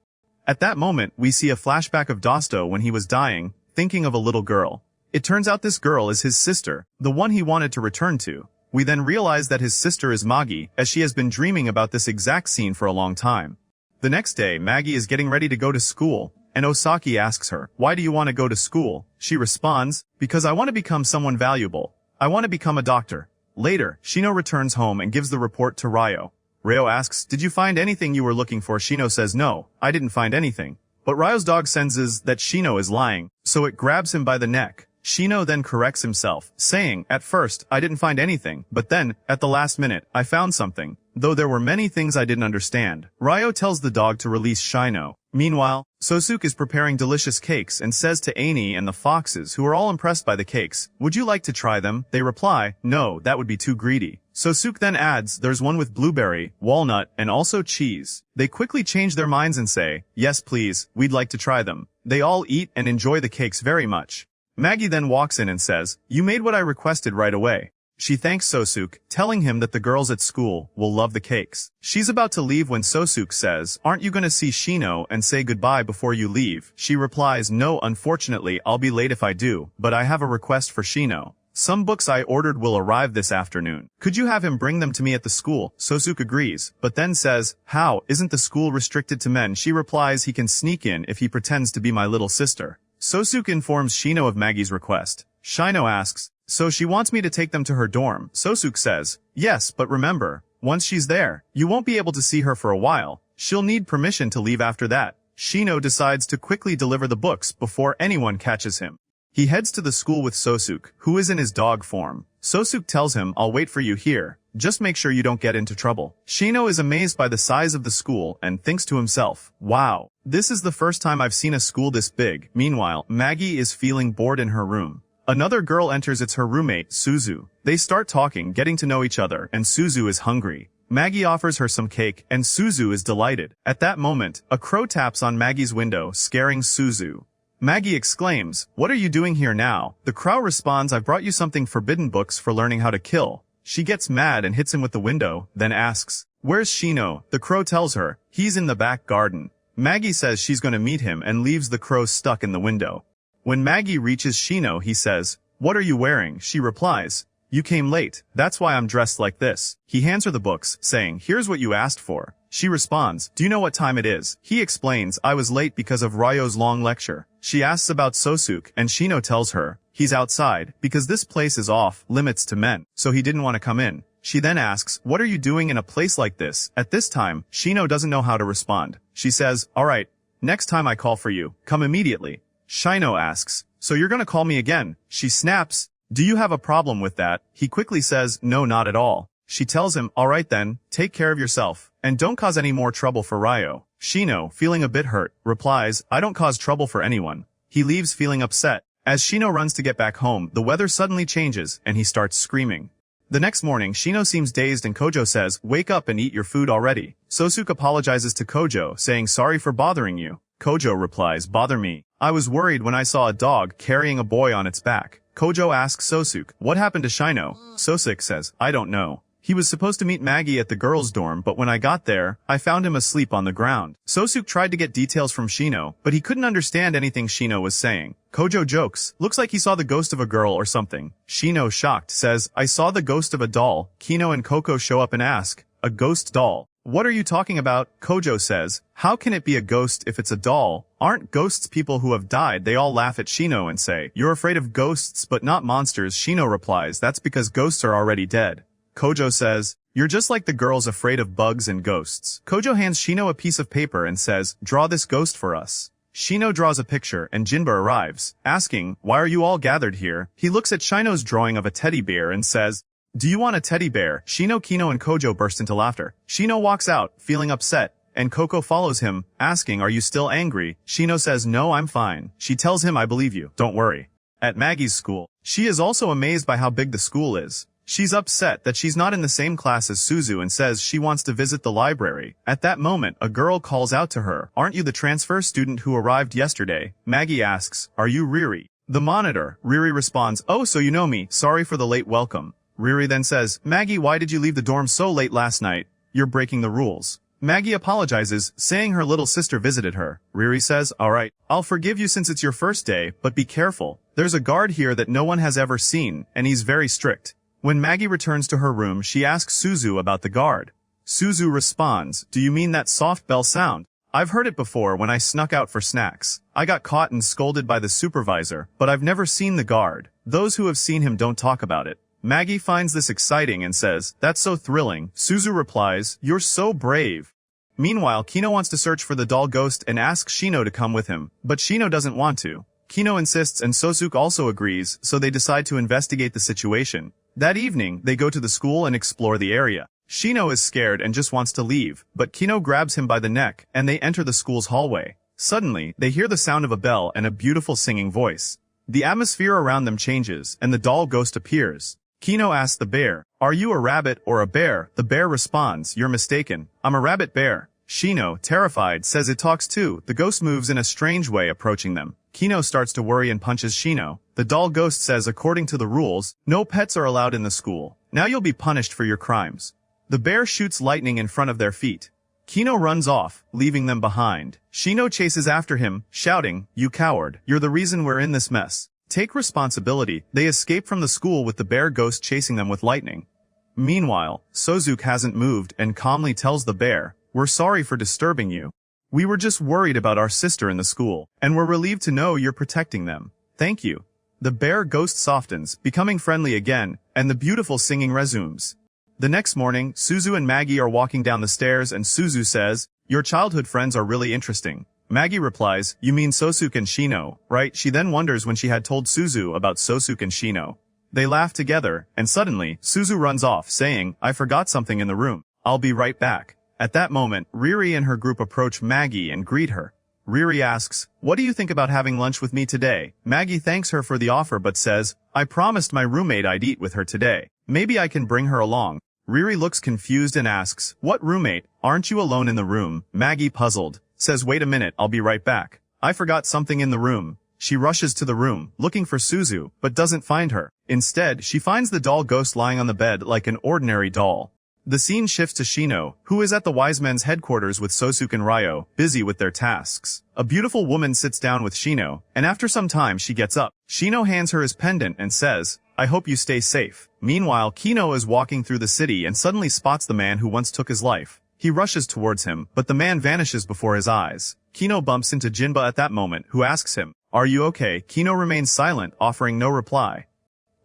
At that moment, we see a flashback of Dosto when he was dying, thinking of a little girl. It turns out this girl is his sister, the one he wanted to return to. We then realize that his sister is Maji, as she has been dreaming about this exact scene for a long time. The next day, Maji is getting ready to go to school, and Osaki asks her, why do you want to go to school? She responds, because I want to become someone valuable. I want to become a doctor. Later, Shino returns home and gives the report to Ryo. Ryo asks, did you find anything you were looking for? Shino says, no, I didn't find anything. But Ryo's dog senses that Shino is lying, so it grabs him by the neck. Shino then corrects himself, saying, at first, I didn't find anything, but then, at the last minute, I found something. Though there were many things I didn't understand. Ryo tells the dog to release Shino. Meanwhile, Souk is preparing delicious cakes and says to Enie and the foxes, who are all impressed by the cakes, would you like to try them? They reply, no, that would be too greedy. Souk then adds, there's one with blueberry, walnut, and also cheese. They quickly change their minds and say, yes please, we'd like to try them. They all eat and enjoy the cakes very much. Maji then walks in and says, you made what I requested right away. She thanks Souk, telling him that the girls at school will love the cakes. She's about to leave when Souk says, aren't you gonna see Shino and say goodbye before you leave? She replies, no, unfortunately, I'll be late if I do, but I have a request for Shino. Some books I ordered will arrive this afternoon. Could you have him bring them to me at the school? Souk agrees, but then says, how, isn't the school restricted to men? She replies he can sneak in if he pretends to be my little sister. Souk informs Shino of Maji's request. Shino asks, so she wants me to take them to her dorm. Souk says, yes, but remember, once she's there, you won't be able to see her for a while. She'll need permission to leave after that. Shino decides to quickly deliver the books before anyone catches him. He heads to the school with Souk, who is in his dog form. Souk tells him, I'll wait for you here. Just make sure you don't get into trouble. Shino is amazed by the size of the school and thinks to himself, wow, this is the first time I've seen a school this big. Meanwhile, Maji is feeling bored in her room. Another girl enters. It's her roommate, Suzu. They start talking, getting to know each other, and Suzu is hungry. Maji offers her some cake, and Suzu is delighted. At that moment, a crow taps on Maji's window, scaring Suzu. Maji exclaims, what are you doing here now? The crow responds, I've brought you something forbidden books for learning how to kill. She gets mad and hits him with the window, then asks, where's Shino? The crow tells her, he's in the back garden. Maji says she's going to meet him and leaves the crow stuck in the window. When Maji reaches Shino, he says, what are you wearing? She replies, you came late, that's why I'm dressed like this. He hands her the books, saying, here's what you asked for. She responds, do you know what time it is? He explains, I was late because of Ryo's long lecture. She asks about Souk, and Shino tells her, he's outside, because this place is off limits to men, so he didn't want to come in. She then asks, what are you doing in a place like this? At this time, Shino doesn't know how to respond. She says, alright, next time I call for you, come immediately. Shino asks, so you're gonna call me again? She snaps, do you have a problem with that? He quickly says, no, not at all. She tells him, alright then, take care of yourself, and don't cause any more trouble for Ryo. Shino, feeling a bit hurt, replies, I don't cause trouble for anyone. He leaves feeling upset. As Shino runs to get back home, the weather suddenly changes, and he starts screaming. The next morning, Shino seems dazed and Kojo says, wake up and eat your food already. Souk apologizes to Kojo, saying sorry for bothering you. Kojo replies, bother me. I was worried when I saw a dog carrying a boy on its back. Kojo asks Souk, what happened to Shino? Souk says, I don't know. He was supposed to meet Maji at the girls' dorm, but when I got there, I found him asleep on the ground. Souk tried to get details from Shino, but he couldn't understand anything Shino was saying. Kojo jokes, looks like he saw the ghost of a girl or something. Shino, shocked, says, I saw the ghost of a doll. Kino and Coco show up and ask, a ghost doll? What are you talking about? Kojo says. How can it be a ghost if it's a doll? Aren't ghosts people who have died? They all laugh at Shino and say, you're afraid of ghosts but not monsters. Shino replies, that's because ghosts are already dead. Kojo says, you're just like the girls afraid of bugs and ghosts. Kojo hands Shino a piece of paper and says, draw this ghost for us. Shino draws a picture and Jinba arrives, asking, why are you all gathered here? He looks at Shino's drawing of a teddy bear and says, do you want a teddy bear? Shino, Kino, and Kojo burst into laughter. Shino walks out, feeling upset, and Coco follows him, asking, are you still angry? Shino says, no, I'm fine. She tells him, I believe you, don't worry. At Maggie's school, she is also amazed by how big the school is. She's upset that she's not in the same class as Suzu and says she wants to visit the library. At that moment, a girl calls out to her, aren't you the transfer student who arrived yesterday? Maggie asks, are you Riri? The monitor. Riri responds, oh, so you know me, sorry for the late welcome. Riri then says, Maggie, why did you leave the dorm so late last night? You're breaking the rules. Maggie apologizes, saying her little sister visited her. Riri says, alright, I'll forgive you since it's your first day, but be careful. There's a guard here that no one has ever seen, and he's very strict. When Maggie returns to her room, she asks Suzu about the guard. Suzu responds, do you mean that soft bell sound? I've heard it before when I snuck out for snacks. I got caught and scolded by the supervisor, but I've never seen the guard. Those who have seen him don't talk about it. Maggie finds this exciting and says, that's so thrilling. Suzu replies, you're so brave. Meanwhile, Kino wants to search for the doll ghost and asks Shino to come with him, but Shino doesn't want to. Kino insists and Souk also agrees, so they decide to investigate the situation. That evening, they go to the school and explore the area. Shino is scared and just wants to leave, but Kino grabs him by the neck, and they enter the school's hallway. Suddenly, they hear the sound of a bell and a beautiful singing voice. The atmosphere around them changes, and the doll ghost appears. Kino asks the bear, are you a rabbit or a bear? The bear responds, you're mistaken. I'm a rabbit bear. Shino, terrified, says it talks too. The ghost moves in a strange way approaching them. Kino starts to worry and punches Shino. The doll ghost says according to the rules, no pets are allowed in the school. Now you'll be punished for your crimes. The bear shoots lightning in front of their feet. Kino runs off, leaving them behind. Shino chases after him, shouting, you coward, you're the reason we're in this mess. Take responsibility. They escape from the school with the bear ghost chasing them with lightning. Meanwhile, Souk hasn't moved and calmly tells the bear, we're sorry for disturbing you. We were just worried about our sister in the school, and we're relieved to know you're protecting them. Thank you. The bear ghost softens, becoming friendly again, and the beautiful singing resumes. The next morning, Suzu and Maggie are walking down the stairs and Suzu says, your childhood friends are really interesting. Maggie replies, you mean Souk and Shino, right? She then wonders when she had told Suzu about Souk and Shino. They laugh together, and suddenly, Suzu runs off, saying, I forgot something in the room. I'll be right back. At that moment, Riri and her group approach Maggie and greet her. Riri asks, what do you think about having lunch with me today? Maggie thanks her for the offer but says, I promised my roommate I'd eat with her today. Maybe I can bring her along. Riri looks confused and asks, what roommate? Aren't you alone in the room? Maggie, puzzled, says, wait a minute, I'll be right back. I forgot something in the room. She rushes to the room, looking for Suzu, but doesn't find her. Instead, she finds the doll ghost lying on the bed like an ordinary doll. The scene shifts to Shino, who is at the wise men's headquarters with Souk and Ryo, busy with their tasks. A beautiful woman sits down with Shino, and after some time she gets up. Shino hands her his pendant and says, I hope you stay safe. Meanwhile, Kino is walking through the city and suddenly spots the man who once took his life. He rushes towards him, but the man vanishes before his eyes. Kino bumps into Jinba at that moment, who asks him, are you okay? Kino remains silent, offering no reply.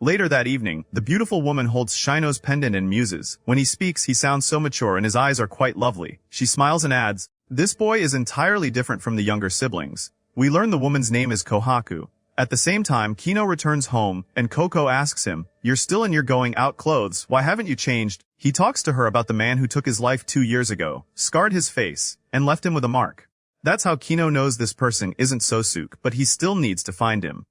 Later that evening, the beautiful woman holds Shino's pendant and muses. When he speaks, he sounds so mature and his eyes are quite lovely. She smiles and adds, this boy is entirely different from the younger siblings. We learn the woman's name is Kohaku. At the same time, Kino returns home, and Coco asks him, you're still in your going out clothes, why haven't you changed? He talks to her about the man who took his life 2 years ago, scarred his face, and left him with a mark. That's how Kino knows this person isn't Souk, but he still needs to find him.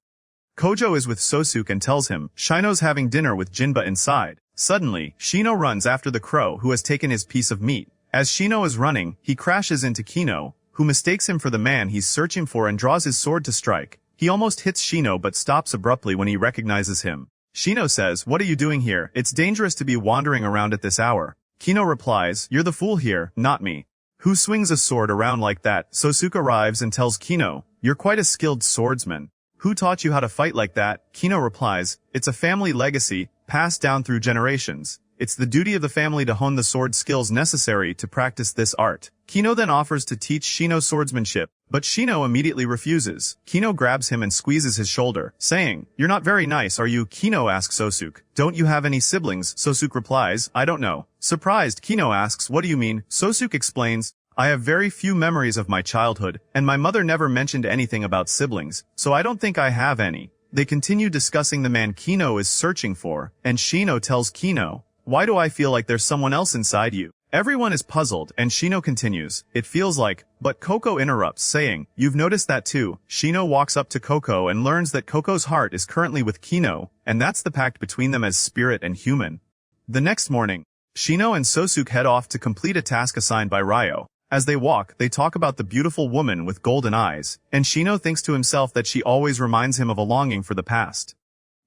Kojo is with Souk and tells him, Shino's having dinner with Jinba inside. Suddenly, Shino runs after the crow who has taken his piece of meat. As Shino is running, he crashes into Kino, who mistakes him for the man he's searching for and draws his sword to strike. He almost hits Shino but stops abruptly when he recognizes him. Shino says, what are you doing here? It's dangerous to be wandering around at this hour. Kino replies, you're the fool here, not me. Who swings a sword around like that? Souk arrives and tells Kino, you're quite a skilled swordsman. Who taught you how to fight like that? Kino replies, it's a family legacy, passed down through generations. It's the duty of the family to hone the sword skills necessary to practice this art. Kino then offers to teach Shino swordsmanship, but Shino immediately refuses. Kino grabs him and squeezes his shoulder, saying, "You're not very nice, are you?" Kino asks Souk. "Don't you have any siblings?" Souk replies, "I don't know." Surprised, Kino asks, "What do you mean?" Souk explains, "I have very few memories of my childhood, and my mother never mentioned anything about siblings, so I don't think I have any." They continue discussing the man Kino is searching for, and Shino tells Kino, "Why do I feel like there's someone else inside you?" Everyone is puzzled, and Shino continues, "It feels like," but Coco interrupts, saying, "You've noticed that too." Shino walks up to Coco and learns that Coco's heart is currently with Kino, and that's the pact between them as spirit and human. The next morning, Shino and Souk head off to complete a task assigned by Ryo. As they walk, they talk about the beautiful woman with golden eyes, and Shino thinks to himself that she always reminds him of a longing for the past.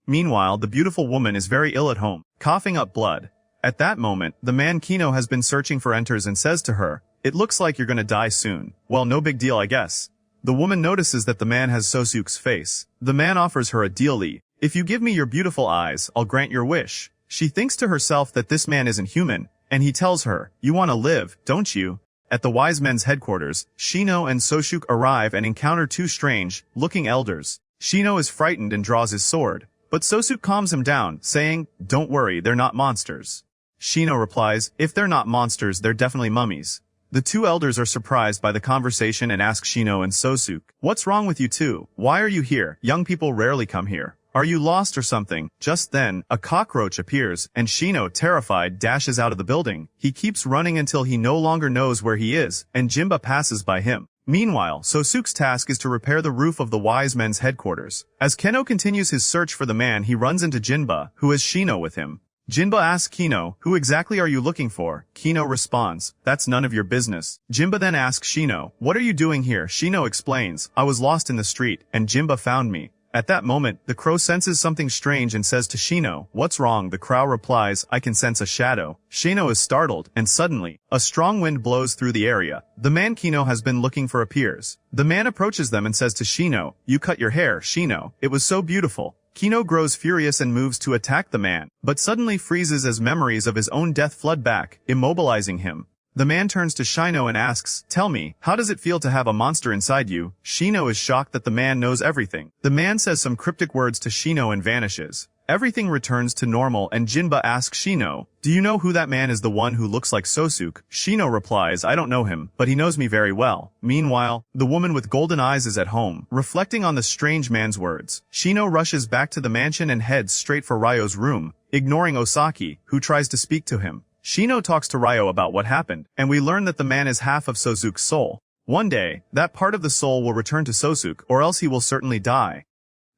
Meanwhile, the beautiful woman is very ill at home, coughing up blood. At that moment, the man Kino has been searching for enters and says to her, "It looks like you're gonna die soon." "Well, no big deal, I guess." The woman notices that the man has Souk's face. The man offers her a deal-y. "If you give me your beautiful eyes, I'll grant your wish." She thinks to herself that this man isn't human, and he tells her, "You want to live, don't you?" At the wise men's headquarters, Shino and Souk arrive and encounter two strange-looking elders. Shino is frightened and draws his sword, but Souk calms him down, saying, "Don't worry, they're not monsters." Shino replies, "If they're not monsters, they're definitely mummies." The two elders are surprised by the conversation and ask Shino and Souk, "What's wrong with you two? Why are you here? Young people rarely come here. Are you lost or something?" Just then, a cockroach appears, and Shino, terrified, dashes out of the building. He keeps running until he no longer knows where he is, and Jinba passes by him. Meanwhile, Souk's task is to repair the roof of the wise men's headquarters. As Keno continues his search for the man, he runs into Jinba, who has Shino with him. Jinba asks Kino, "Who exactly are you looking for?" Kino responds, "That's none of your business." Jinba then asks Shino, "What are you doing here?" Shino explains, "I was lost in the street, and Jinba found me." At that moment, the crow senses something strange and says to Shino, "What's wrong?" The crow replies, "I can sense a shadow." Shino is startled, and suddenly, a strong wind blows through the area. The man Kino has been looking for appears. The man approaches them and says to Shino, "You cut your hair, Shino. It was so beautiful." Kino grows furious and moves to attack the man, but suddenly freezes as memories of his own death flood back, immobilizing him. The man turns to Shino and asks, "Tell me, how does it feel to have a monster inside you?" Shino is shocked that the man knows everything. The man says some cryptic words to Shino and vanishes. Everything returns to normal and Jinba asks Shino, "Do you know who that man is, the one who looks like Souk?" Shino replies, "I don't know him, but he knows me very well." Meanwhile, the woman with golden eyes is at home, reflecting on the strange man's words. Shino rushes back to the mansion and heads straight for Ryo's room, ignoring Osaki, who tries to speak to him. Shino talks to Ryo about what happened, and we learn that the man is half of Souk's soul. One day, that part of the soul will return to Souk, or else he will certainly die.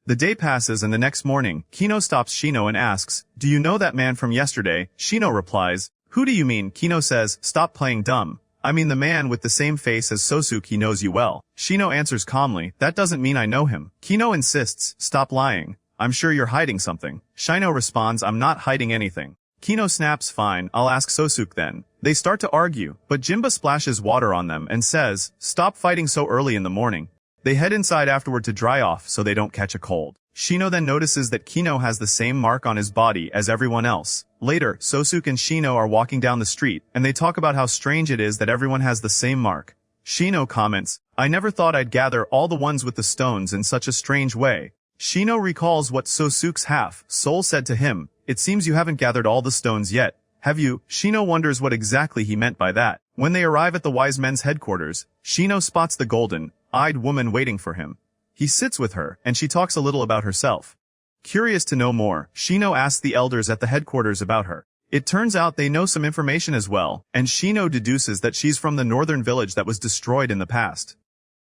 The day passes and the next morning, Kino stops Shino and asks, "Do you know that man from yesterday?" Shino replies, "Who do you mean?" Kino says, "Stop playing dumb. I mean the man with the same face as Souk. He knows you well." Shino answers calmly, "That doesn't mean I know him." Kino insists, "Stop lying. I'm sure you're hiding something." Shino responds, "I'm not hiding anything." Kino snaps, "Fine, I'll ask Souk then." They start to argue, but Jinba splashes water on them and says, "Stop fighting so early in the morning." They head inside afterward to dry off so they don't catch a cold. Shino then notices that Kino has the same mark on his body as everyone else. Later, Souk and Shino are walking down the street, and they talk about how strange it is that everyone has the same mark. Shino comments, "I never thought I'd gather all the ones with the stones in such a strange way." Shino recalls what Souk's half-soul said to him, "It seems you haven't gathered all the stones yet, have you?" Shino wonders what exactly he meant by that. When they arrive at the wise men's headquarters, Shino spots the golden-eyed woman waiting for him. He sits with her, and she talks a little about herself. Curious to know more, Shino asks the elders at the headquarters about her. It turns out they know some information as well, and Shino deduces that she's from the northern village that was destroyed in the past.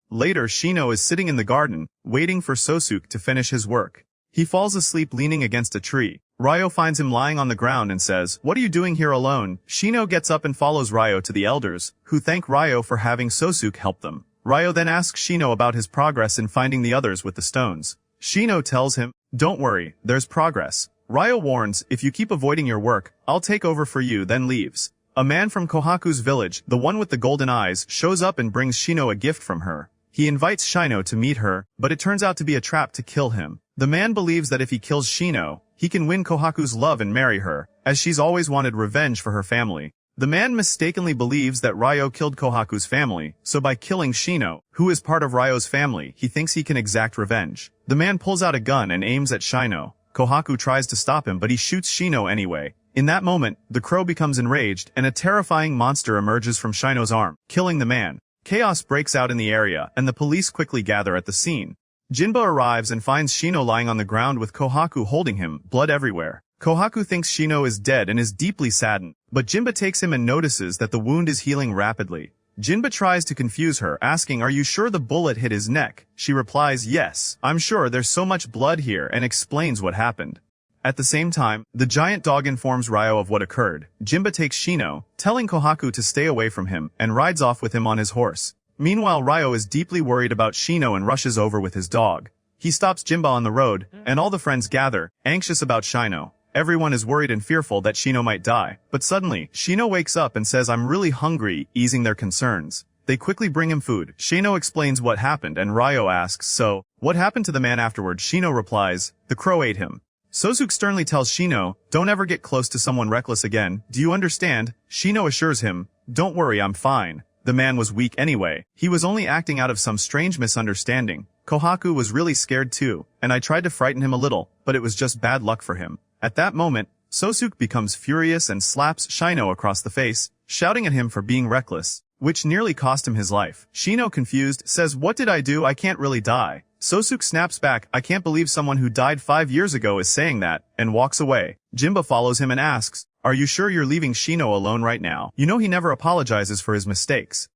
Later, Shino is sitting in the garden, waiting for Souk to finish his work. He falls asleep leaning against a tree. Ryo finds him lying on the ground and says, "What are you doing here alone?" Shino gets up and follows Ryo to the elders, who thank Ryo for having Souk help them. Ryo then asks Shino about his progress in finding the others with the stones. Shino tells him, "Don't worry, there's progress." Ryo warns, "If you keep avoiding your work, I'll take over for you," then leaves. A man from Kohaku's village, the one with the golden eyes, shows up and brings Shino a gift from her. He invites Shino to meet her, but it turns out to be a trap to kill him. The man believes that if he kills Shino, he can win Kohaku's love and marry her, as she's always wanted revenge for her family. The man mistakenly believes that Ryo killed Kohaku's family, so by killing Shino, who is part of Ryo's family, he thinks he can exact revenge. The man pulls out a gun and aims at Shino. Kohaku tries to stop him but he shoots Shino anyway. In that moment, the crow becomes enraged and a terrifying monster emerges from Shino's arm, killing the man. Chaos breaks out in the area and the police quickly gather at the scene. Jinba arrives and finds Shino lying on the ground with Kohaku holding him, blood everywhere. Kohaku thinks Shino is dead and is deeply saddened, but Jinba takes him and notices that the wound is healing rapidly. Jinba tries to confuse her, asking, "Are you sure the bullet hit his neck?" She replies, "Yes, I'm sure, there's so much blood here," and explains what happened. At the same time, the giant dog informs Ryo of what occurred. Jinba takes Shino, telling Kohaku to stay away from him, and rides off with him on his horse. Meanwhile, Ryo is deeply worried about Shino and rushes over with his dog. He stops Jinba on the road, and all the friends gather, anxious about Shino. Everyone is worried and fearful that Shino might die, but suddenly, Shino wakes up and says, "I'm really hungry," easing their concerns. They quickly bring him food. Shino explains what happened and Ryo asks, "So, what happened to the man afterward?" Shino replies, "The crow ate him." Souk sternly tells Shino, "Don't ever get close to someone reckless again, do you understand?" Shino assures him, "Don't worry, I'm fine." The man was weak anyway. He was only acting out of some strange misunderstanding. Kohaku was really scared too, and I tried to frighten him a little, but it was just bad luck for him. At that moment, Souk becomes furious and slaps Shino across the face, shouting at him for being reckless, which nearly cost him his life. Shino, confused, says, "What did I do? I can't really die." Souk snaps back, "I can't believe someone who died 5 years ago is saying that," and walks away. Jinba follows him and asks, "Are you sure you're leaving Shino alone right now? You know he never apologizes for his mistakes."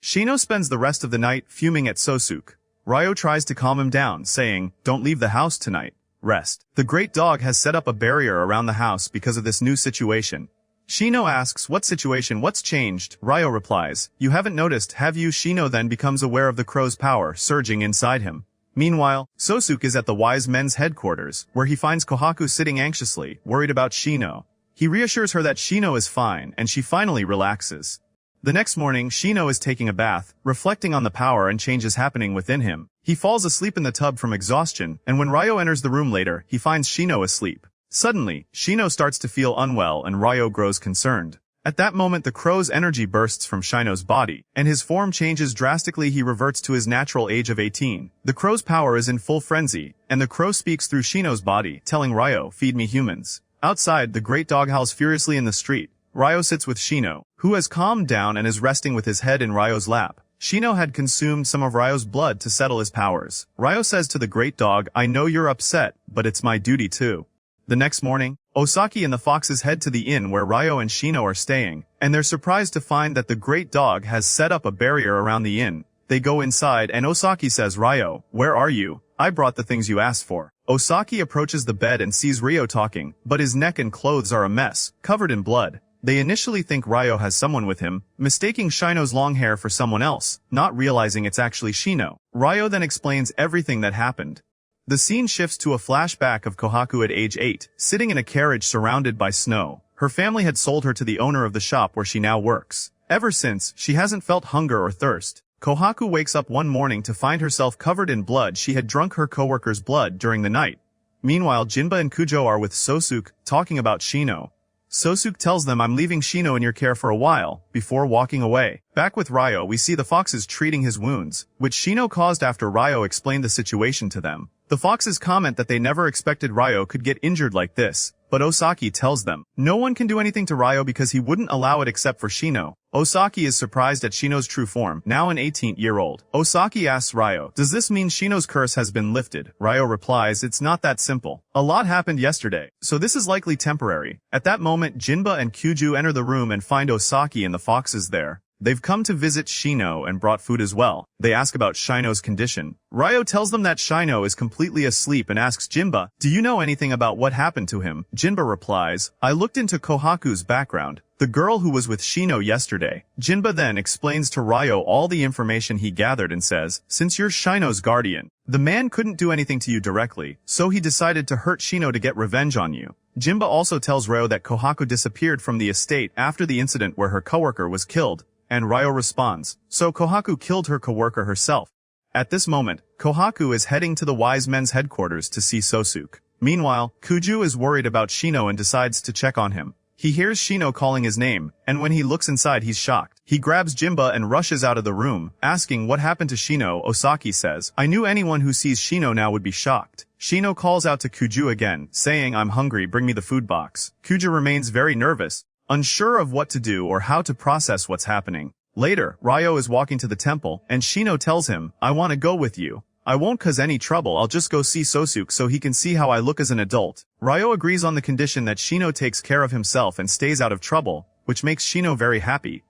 Shino spends the rest of the night fuming at Souk. Ryo tries to calm him down, saying, "Don't leave the house tonight. Rest." The great dog has set up a barrier around the house because of this new situation. Shino asks, "What situation? What's changed?" Ryo replies, "You haven't noticed, have you?" Shino then becomes aware of the crow's power surging inside him. Meanwhile, Souk is at the wise men's headquarters, where he finds Kohaku sitting anxiously, worried about Shino. He reassures her that Shino is fine, and she finally relaxes. The next morning, Shino is taking a bath, reflecting on the power and changes happening within him. He falls asleep in the tub from exhaustion, and when Ryo enters the room later, he finds Shino asleep. Suddenly, Shino starts to feel unwell and Ryo grows concerned. At that moment, the crow's energy bursts from Shino's body, and his form changes drastically. He reverts to his natural age of 18. The crow's power is in full frenzy, and the crow speaks through Shino's body, telling Ryo, "Feed me humans." Outside, the great dog howls furiously in the street. Ryo sits with Shino, who has calmed down and is resting with his head in Ryo's lap. Shino had consumed some of Ryo's blood to settle his powers. Ryo says to the great dog, "I know you're upset, but it's my duty too." The next morning, Osaki and the foxes head to the inn where Ryo and Shino are staying, and they're surprised to find that the great dog has set up a barrier around the inn. They go inside and Osaki says, "Ryo, where are you? I brought the things you asked for." Osaki approaches the bed and sees Ryo talking, but his neck and clothes are a mess, covered in blood. They initially think Ryo has someone with him, mistaking Shino's long hair for someone else, not realizing it's actually Shino. Ryo then explains everything that happened. The scene shifts to a flashback of Kohaku at age 8, sitting in a carriage surrounded by snow. Her family had sold her to the owner of the shop where she now works. Ever since, she hasn't felt hunger or thirst. Kohaku wakes up one morning to find herself covered in blood. She had drunk her coworker's blood during the night. Meanwhile, Jinba and Kujo are with Souk, talking about Shino. Souk tells them, "I'm leaving Shino in your care for a while," before walking away. Back with Ryo, we see the foxes treating his wounds, which Shino caused after Ryo explained the situation to them. The foxes comment that they never expected Ryo could get injured like this, but Osaki tells them, no one can do anything to Ryo because he wouldn't allow it except for Shino. Osaki is surprised at Shino's true form, now an 18-year-old. Osaki asks Ryo, "Does this mean Shino's curse has been lifted?" Ryo replies, "It's not that simple. A lot happened yesterday, so this is likely temporary." At that moment, Jinba and Kyuju enter the room and find Osaki and the foxes there. They've come to visit Shino and brought food as well. They ask about Shino's condition. Ryo tells them that Shino is completely asleep and asks Jinba, "Do you know anything about what happened to him?" Jinba replies, "I looked into Kohaku's background, the girl who was with Shino yesterday." Jinba then explains to Ryo all the information he gathered and says, "Since you're Shino's guardian, the man couldn't do anything to you directly, so he decided to hurt Shino to get revenge on you." Jinba also tells Ryo that Kohaku disappeared from the estate after the incident where her coworker was killed. And Ryo responds, "So Kohaku killed her coworker herself." At this moment, Kohaku is heading to the wise men's headquarters to see Souk. Meanwhile, Kuju is worried about Shino and decides to check on him. He hears Shino calling his name, and when he looks inside he's shocked. He grabs Jimba and rushes out of the room, asking what happened to Shino. Osaki says, I knew anyone who sees Shino now would be shocked. Shino calls out to Kuju again, saying, I'm hungry, bring me the food box. Kuju remains very nervous, unsure of what to do or how to process what's happening. Later, Ryo is walking to the temple, and Shino tells him, I want to go with you. I won't cause any trouble, I'll just go see Souk so he can see how I look as an adult. Ryo agrees on the condition that Shino takes care of himself and stays out of trouble, which makes Shino very happy.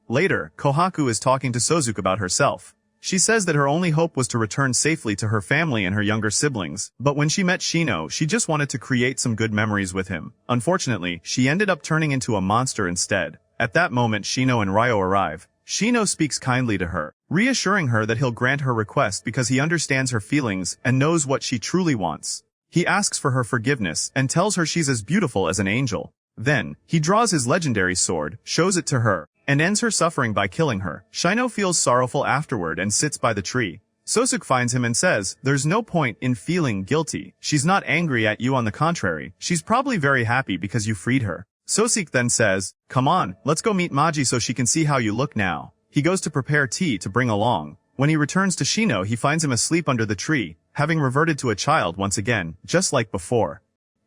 Later, Kohaku is talking to Souk about herself. She says that her only hope was to return safely to her family and her younger siblings, but when she met Shino, she just wanted to create some good memories with him. Unfortunately, she ended up turning into a monster instead. At that moment, Shino and Ryo arrive. Shino speaks kindly to her, reassuring her that he'll grant her request because he understands her feelings and knows what she truly wants. He asks for her forgiveness and tells her she's as beautiful as an angel. Then, he draws his legendary sword, shows it to her, and ends her suffering by killing her. Shino feels sorrowful afterward and sits by the tree. Souk finds him and says, there's no point in feeling guilty. She's not angry at you, on the contrary. She's probably very happy because you freed her. Souk then says, come on, let's go meet Maji so she can see how you look now. He goes to prepare tea to bring along. When he returns to Shino, he finds him asleep under the tree, having reverted to a child once again, just like before.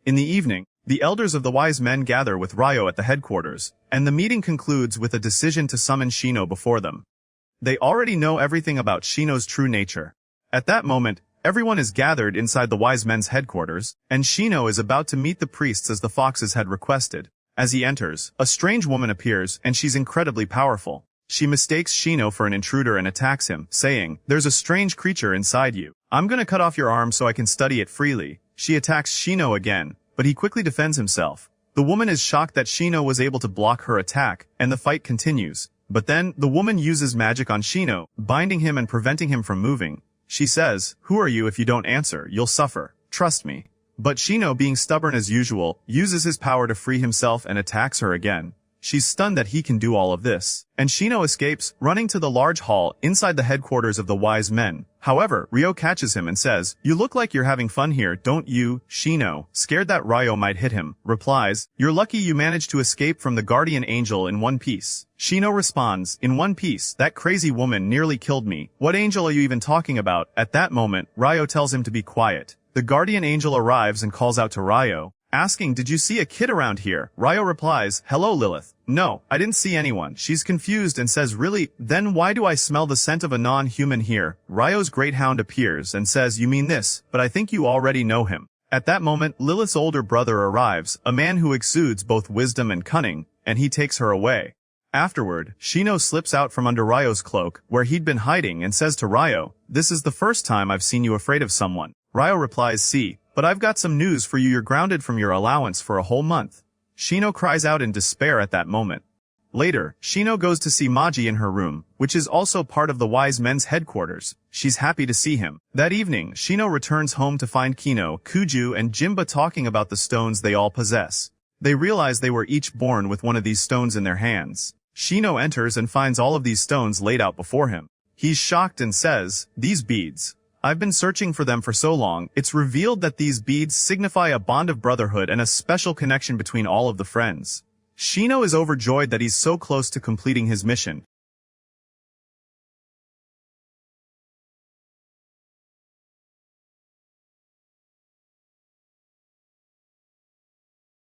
In the evening, the elders of the wise men gather with Ryo at the headquarters, and the meeting concludes with a decision to summon Shino before them. They already know everything about Shino's true nature. At that moment, everyone is gathered inside the wise men's headquarters, and Shino is about to meet the priests as the foxes had requested. As he enters, a strange woman appears, and she's incredibly powerful. She mistakes Shino for an intruder and attacks him, saying, there's a strange creature inside you. I'm gonna cut off your arm so I can study it freely. She attacks Shino again, but he quickly defends himself. The woman is shocked that Shino was able to block her attack, and the fight continues. But then, the woman uses magic on Shino, binding him and preventing him from moving. She says, who are you? If you don't answer, you'll suffer. Trust me. But Shino, being stubborn as usual, uses his power to free himself and attacks her again. She's stunned that he can do all of this, and Shino escapes, running to the large hall inside the headquarters of the wise men. However, Ryo catches him and says, you look like you're having fun here, don't you? Shino, scared that Ryo might hit him, replies, you're lucky you managed to escape from the guardian angel in one piece. Shino responds, in one piece, that crazy woman nearly killed me. What angel are you even talking about? At that moment, Ryo tells him to be quiet. The guardian angel arrives and calls out to Ryo, asking, did you see a kid around here? Ryo replies, hello Lilith. No, I didn't see anyone. She's confused and says, really? Then why do I smell the scent of a non-human here? Ryo's great hound appears and says, you mean this, but I think you already know him. At that moment, Lilith's older brother arrives, a man who exudes both wisdom and cunning, and he takes her away. Afterward, Shino slips out from under Ryo's cloak, where he'd been hiding, and says to Ryo, this is the first time I've seen you afraid of someone. Ryo replies, see, but I've got some news for you, you're grounded from your allowance for a whole month. Shino cries out in despair at that moment. Later, Shino goes to see Maji in her room, which is also part of the wise men's headquarters. She's happy to see him. That evening, Shino returns home to find Kino, Kuju, and Jimba talking about the stones they all possess. They realize they were each born with one of these stones in their hands. Shino enters and finds all of these stones laid out before him. He's shocked and says, these beads. I've been searching for them for so long. It's revealed that these beads signify a bond of brotherhood and a special connection between all of the friends. Shino is overjoyed that he's so close to completing his mission.